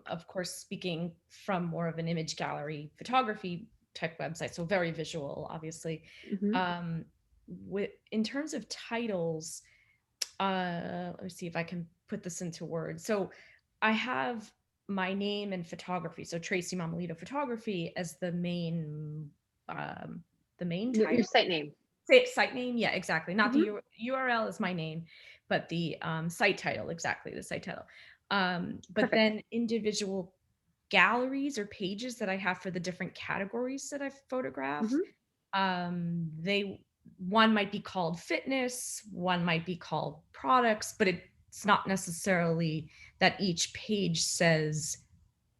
of course, speaking from more of an image gallery photography type website, so very visual, obviously. Mhm. In terms of titles, let me see if I can put this into words. So I have my name and photography, so Tracy Mamalito Photography, as the main title. Your site name. Site name, yeah, exactly. Not the URL is my name, but the site title, exactly, the site title. But Perfect. then individual galleries or pages that I have for the different categories that I photograph, one might be called fitness, one might be called products, but it's not necessarily that each page says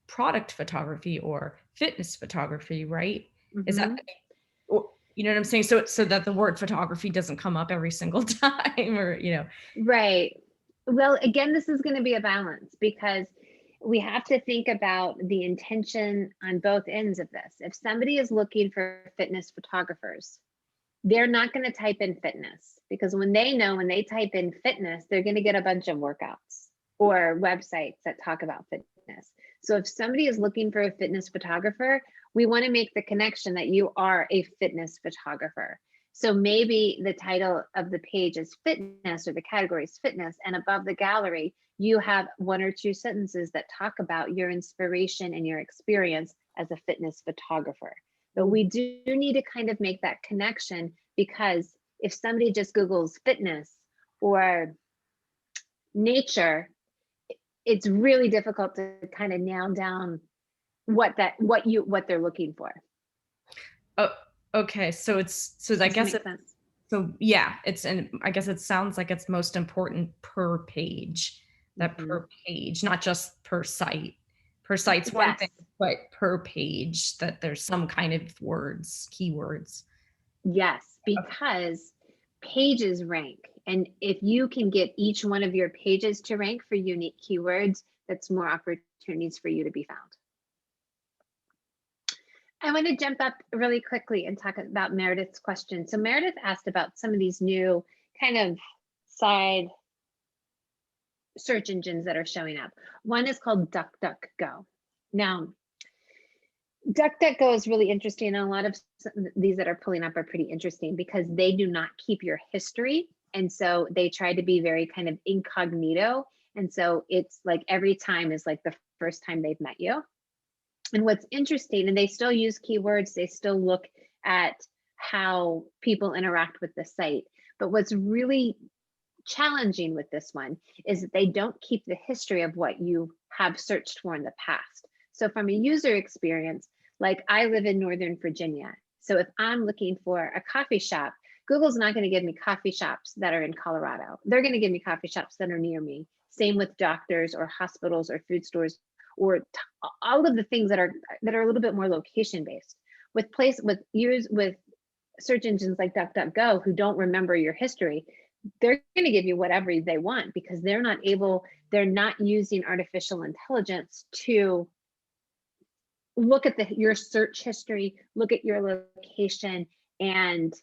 product photography or fitness photography, right? Is that, you know what I'm saying? So that the word photography doesn't come up every single time, or, Right. Well, again, this is going to be a balance, because we have to think about the intention on both ends of this. If somebody is looking for fitness photographers, they're not going to type in fitness, because when they type in fitness, they're going to get a bunch of workouts or websites that talk about fitness. So if somebody is looking for a fitness photographer, we want to make the connection that you are a fitness photographer. So maybe the title of the page is fitness, or the category is fitness, and above the gallery, you have 1 or 2 sentences that talk about your inspiration and your experience as a fitness photographer. But we do need to kind of make that connection, because if somebody just Googles fitness or nature, it's really difficult to kind of nail down what they're looking for. Oh, okay. So I guess Makes sense. so yeah, and I guess it sounds like it's most important per page, per page, not just per site. Per site's one thing, but per page, that there's some kind of keywords. Yes, because pages rank. And if you can get each one of your pages to rank for unique keywords, that's more opportunities for you to be found. I want to jump up really quickly and talk about Meredith's question. So Meredith asked about some of these new kind of side search engines that are showing up. One is called Duckduckgo. Now, Duckduckgo is really interesting, and a lot of these that are pulling up are pretty interesting because they do not keep your history. And so they try to be very kind of incognito. And so it's like every time is like the first time they've met you. And what's interesting, and they still use keywords, they still look at how people interact with the site. But what's really challenging with this one is that they don't keep the history of what you have searched for in the past. So from a user experience, like I live in Northern Virginia. So if I'm looking for a coffee shop, Google's not going to give me coffee shops that are in Colorado. They're going to give me coffee shops that are near me. Same with doctors or hospitals or food stores or all of the things that are a little bit more location based. With search engines like DuckDuckGo, who don't remember your history, they're going to give you whatever they want because they're not using artificial intelligence to look at your search history, look at your location, and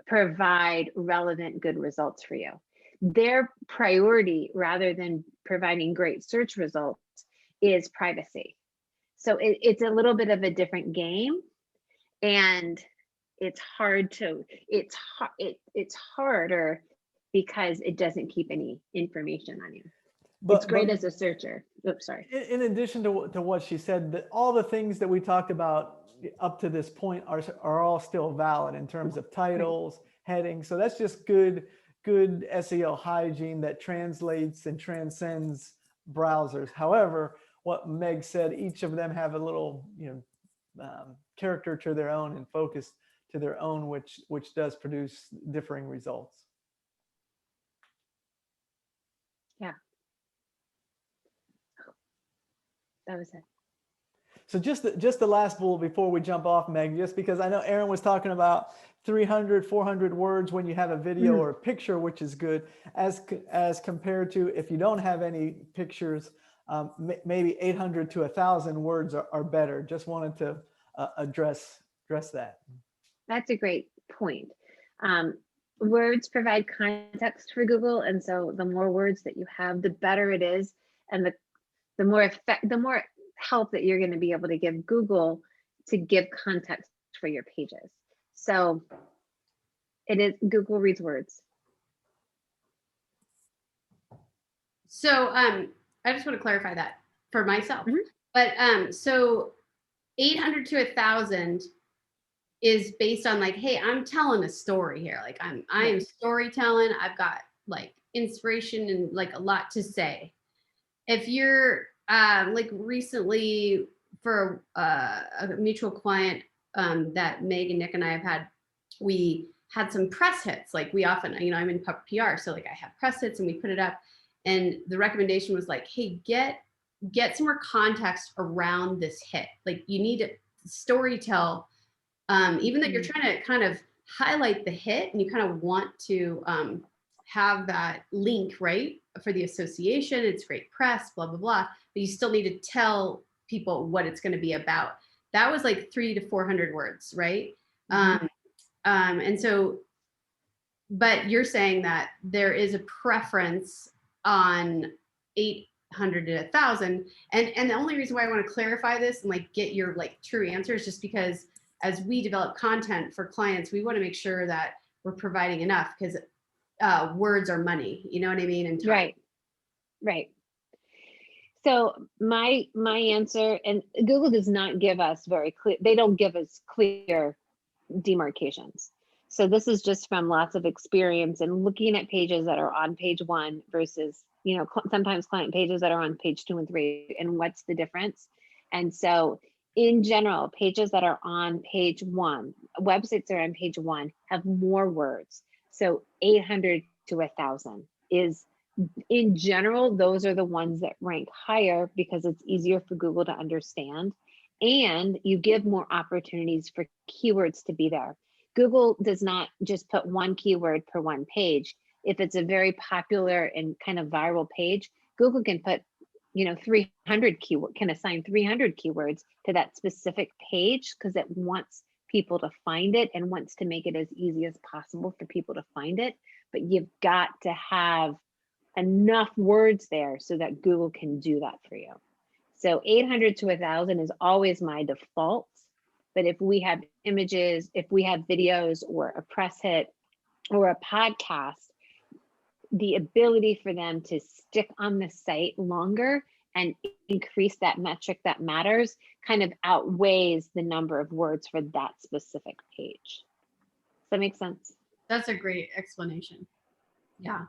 provide relevant, good results for you. Their priority, rather than providing great search results, is privacy. So it's a little bit of a different game, and it's harder because it doesn't keep any information on you. It's great as a searcher. Oops, sorry. In addition to what she said, all the things that we talked about up to this point are all still valid in terms of titles, headings. So that's just good SEO hygiene that translates and transcends browsers. However, what Meg said, each of them have a little character to their own and focus to their own, which does produce differing results. Yeah. That was it. So just the last bullet before we jump off, Meg, just because I know Aaron was talking about 300, 400 words when you have a video or a picture, which is good, as compared to if you don't have any pictures, maybe 800 to 1,000 words are better. Just wanted to address that. That's a great point. Words provide context for Google, and so the more words that you have, the better it is, and the more help that you're going to be able to give Google to give context for your pages. So it is, Google reads words. So I just want to clarify that for myself. But so 800 to 1,000 is based on like, hey, I'm telling a story here. Like I am storytelling. I've got like inspiration and like a lot to say. If you're like recently for a mutual client that Meg and Nick and I have had, we had some press hits. Like we often, I'm in PR, so like I have press hits and we put it up, and the recommendation was like, hey, get some more context around this hit. Like you need to storytell, even though you're trying to kind of highlight the hit and you kind of want to have that link, right, for the association. It's great press, blah, blah, blah. But you still need to tell people what it's going to be about. That was like 300 to 400 words, right? And so, but you're saying that there is a preference on 800 to 1,000. And the only reason why I want to clarify this and like get your like true answer is just because as we develop content for clients, we want to make sure that we're providing enough, because words are money, you know what I mean? And time. Right. So my answer, and Google does not give us very clear, they don't give us clear demarcations. So this is just from lots of experience and looking at pages that are on page 1 versus, sometimes client pages that are on page 2 and 3, and what's the difference. And so in general, pages that are on page 1, websites that are on page 1 have more words. So 800 to 1,000 is, in general, those are the ones that rank higher because it's easier for Google to understand, and you give more opportunities for keywords to be there. Google does not just put one keyword per one page. If it's a very popular and kind of viral page, Google can put, 300 keyword, can assign 300 keywords to that specific page because it wants people to find it and wants to make it as easy as possible for people to find it. But you've got to have enough words there so that Google can do that for you. So 800 to 1,000 is always my default. But if we have images, if we have videos or a press hit or a podcast, the ability for them to stick on the site longer and increase that metric that matters kind of outweighs the number of words for that specific page. Does that make sense? That's a great explanation. Yeah.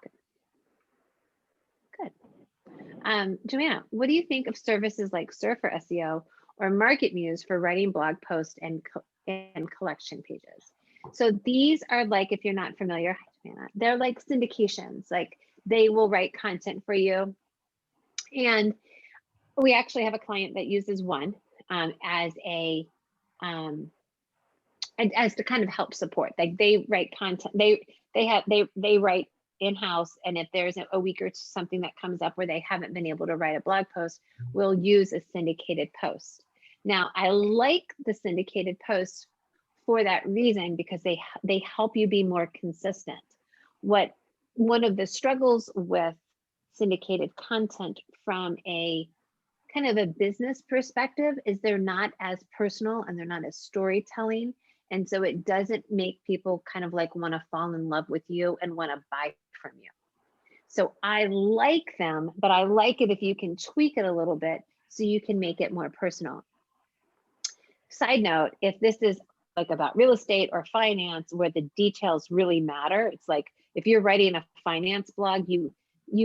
Good. Joanna, what do you think of services like Surf for SEO or Market Muse for writing blog posts and collection pages? So these are like, if you're not familiar, they're like syndications. Like they will write content for you. And we actually have a client that uses one as to kind of help support. Like they write content, they write in-house, and if there's a week or something that comes up where they haven't been able to write a blog post, we'll use a syndicated post. Now, I like the syndicated posts for that reason because they help you be more consistent. One of the struggles with syndicated content from a kind of a business perspective is they're not as personal and they're not as storytelling. And so it doesn't make people kind of like want to fall in love with you and want to buy from you. So I like them, but I like it if you can tweak it a little bit so you can make it more personal. Side note, if this is like about real estate or finance where the details really matter, it's like if you're writing a finance blog, you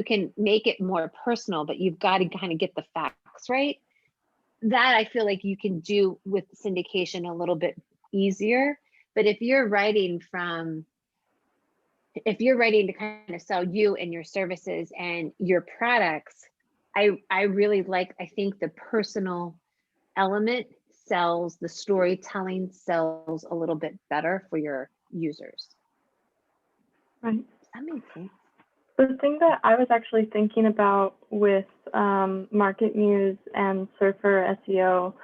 can make it more personal, but you've got to kind of get the facts right. That I feel like you can do with syndication a little bit easier. But if you're writing to kind of sell you and your services and your products, I really like, I think the personal element sells, the storytelling sells a little bit better for your users. Right. Does that make sense? The thing that I was actually thinking about with Market Muse and Surfer SEO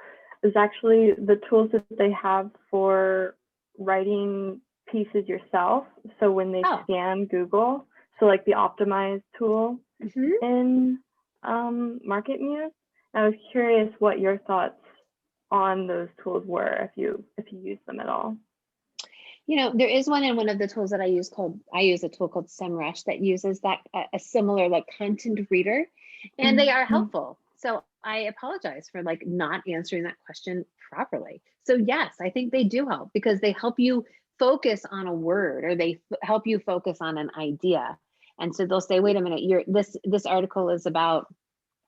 is actually the tools that they have for writing pieces yourself. So when they scan Google, so like the optimized tool in Market Muse, I was curious what your thoughts on those tools were, if you use them at all. There is one in one of the tools that I use a tool called SEMrush that uses that a similar like content reader, and they are helpful. So I apologize for like not answering that question properly. So yes, I think they do help because they help you focus on a word or they help you focus on an idea. And so they'll say, wait a minute, this article is about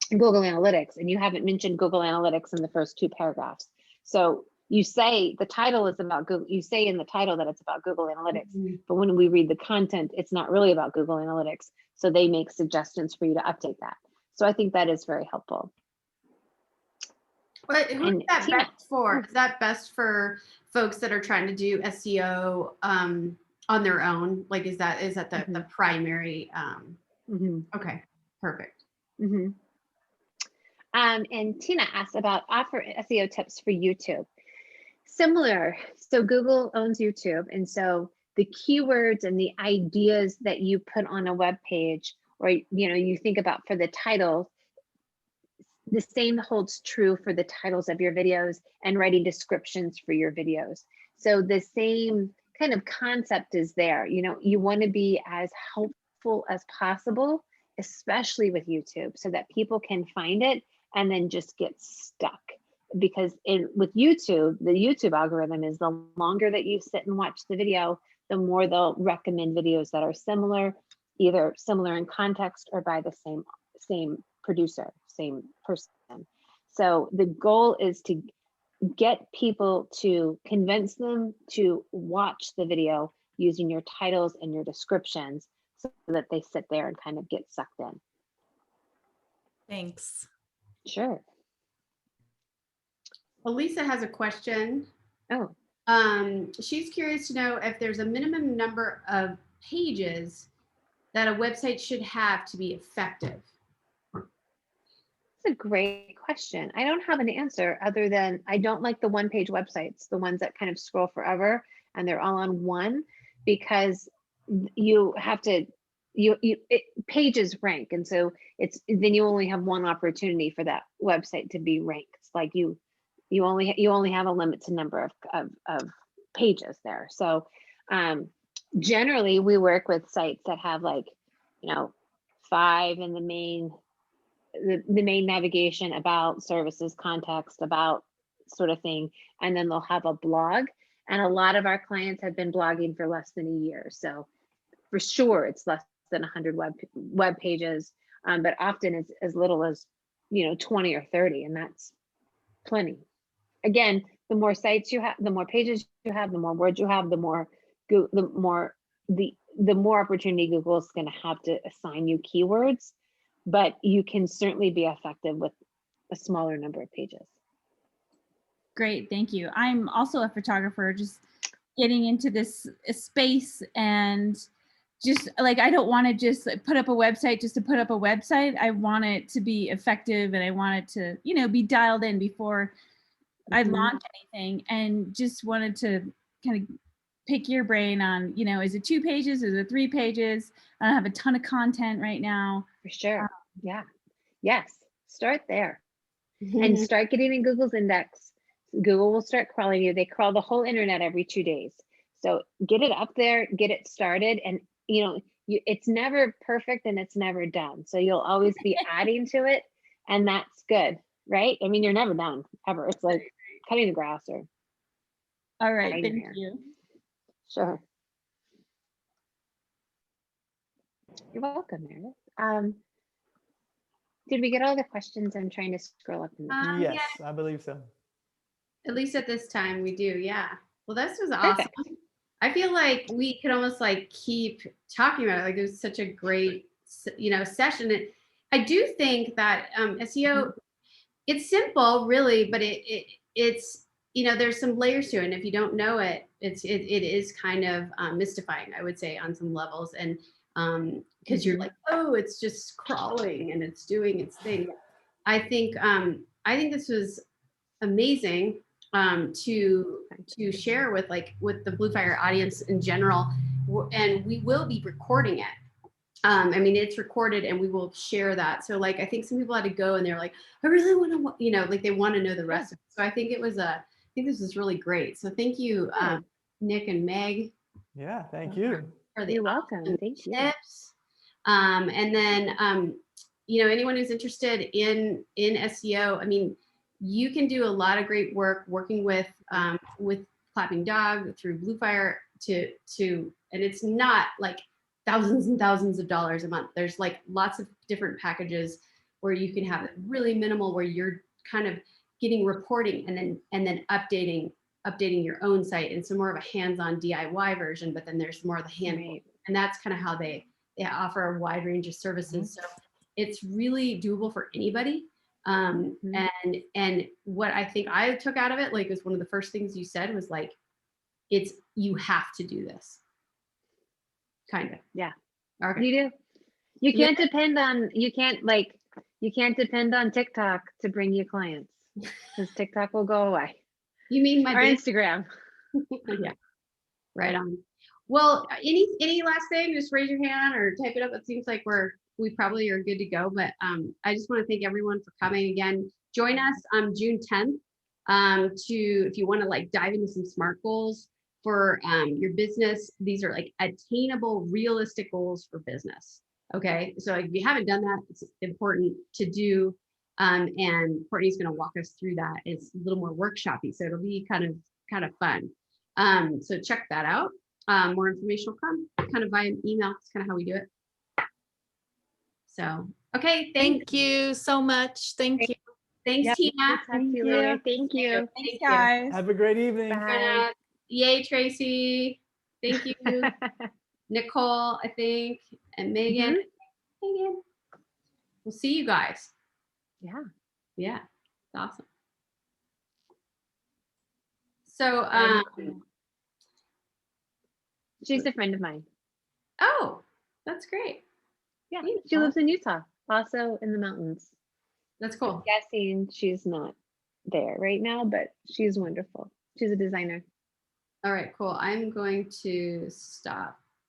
Google Analytics and you haven't mentioned Google Analytics in the first 2 paragraphs. So you say the title is about Google, you say in the title that it's about Google Analytics, but when we read the content, it's not really about Google Analytics. So they make suggestions for you to update that. So I think that is very helpful. But who's that best for? Is that best for folks that are trying to do SEO on their own? Like, is that the primary? Okay, perfect. And Tina asked about offer SEO tips for YouTube. Similar. So Google owns YouTube. And so the keywords and the ideas that you put on a web page or, you think about for the title, the same holds true for the titles of your videos and writing descriptions for your videos. So the same kind of concept is there. You want to be as helpful as possible, especially with YouTube, so that people can find it and then just get stuck. Because with YouTube, the YouTube algorithm is the longer that you sit and watch the video, the more they'll recommend videos that are similar, either similar in context or by the same producer, same person. So the goal is to get people to convince them to watch the video using your titles and your descriptions so that they sit there and kind of get sucked in. Thanks. Sure. Well, Lisa has a question. Oh. She's curious to know if there's a minimum number of pages that a website should have to be effective. That's a great question. I don't have an answer other than I don't like the one-page websites, the ones that kind of scroll forever and they're all on one, because you have to, pages rank. And so then you only have one opportunity for that website to be ranked. It's like you only have a limited number of pages there. So generally we work with sites that have like, 5 in the main navigation, about services, context, about sort of thing, and then they'll have a blog. And a lot of our clients have been blogging for less than a year, so for sure it's less than 100 web pages, but often it's as little as 20 or 30, and that's plenty. Again, the more sites you have, the more pages you have, the more words you have, the more opportunity Google is going to have to assign you keywords. But you can certainly be effective with a smaller number of pages. Great, thank you. I'm also a photographer, just getting into this space, and just like, I don't want to just put up a website just to put up a website. I want it to be effective, and I want it to, be dialed in before I launch anything, and just wanted to kind of pick your brain on, is it 2 pages? Is it 3 pages? I don't have a ton of content right now. For sure. Yeah. Yes. Start there and start getting in Google's index. Google will start crawling you. They crawl the whole internet every 2 days. So get it up there, get it started. And, it's never perfect and it's never done. So you'll always be adding to it. And that's good, right? I mean, you're never done ever. It's like cutting the grass or. All right. Thank you. Sure. You're welcome, Meredith. Did we get all the questions? I'm trying to scroll up. Yes, Yeah. I believe so. At least at this time we do. Yeah. Well, this was awesome. Perfect. I feel like we could almost like keep talking about it. Like it was such a great, session. And I do think that SEO, it's simple really, but it's, there's some layers to it. And if you don't know it, it is kind of mystifying, I would say, on some levels. And because you're like, oh, it's just crawling and it's doing its thing. I think this was amazing to share with the Blue Fire audience in general, and we will be recording it. I mean, it's recorded and we will share that. So I think some people had to go and they're like, I really want to, they want to know the rest of it. So I think this was really great. So thank you, Nick and Meg. Yeah, thank you. You're welcome. Thank you. Tips. And then, anyone who's interested in SEO, I mean, you can do a lot of great work working with Clapping Dog through Blue Fire to, and it's not like thousands and thousands of dollars a month. There's lots of different packages where you can have it really minimal, where you're kind of getting reporting and then updating your own site. And so more of a hands-on DIY version, but then there's more of the handle. And that's kind of how they offer a wide range of services. So it's really doable for anybody. And what I think I took out of it, is one of the first things you said was you have to do this. Kind of. Yeah. Okay. You do. You can't depend on TikTok to bring you clients, because TikTok will go away. You mean my Instagram? Yeah. Right on. Well, any last thing? Just raise your hand or type it up. It seems like we probably are good to go. But I just want to thank everyone for coming again. Join us on June 10th if you want to dive into some SMART goals for your business. These are attainable, realistic goals for business. Okay, so if you haven't done that, it's important to do. And Courtney's going to walk us through that. It's a little more workshopy, so it'll be kind of fun. So check that out. More information will come kind of via email. It's kind of how we do it. So, okay. Thank you so much. Thank you. Thanks, Tina. Thank you. Thank you. Thanks, guys. Have a great evening. Bye. Yay, Tracy. Thank you. Nicole, I think, and Megan. Megan. We'll see you guys. Yeah. Yeah. Awesome. So, She's a friend of mine. oh, that's great. Yeah, Beautiful. she lives in Utah, also in the mountains. That's I'm cool. guessing she's not there right now, but she's wonderful. She's a designer. All right, cool. I'm going to stop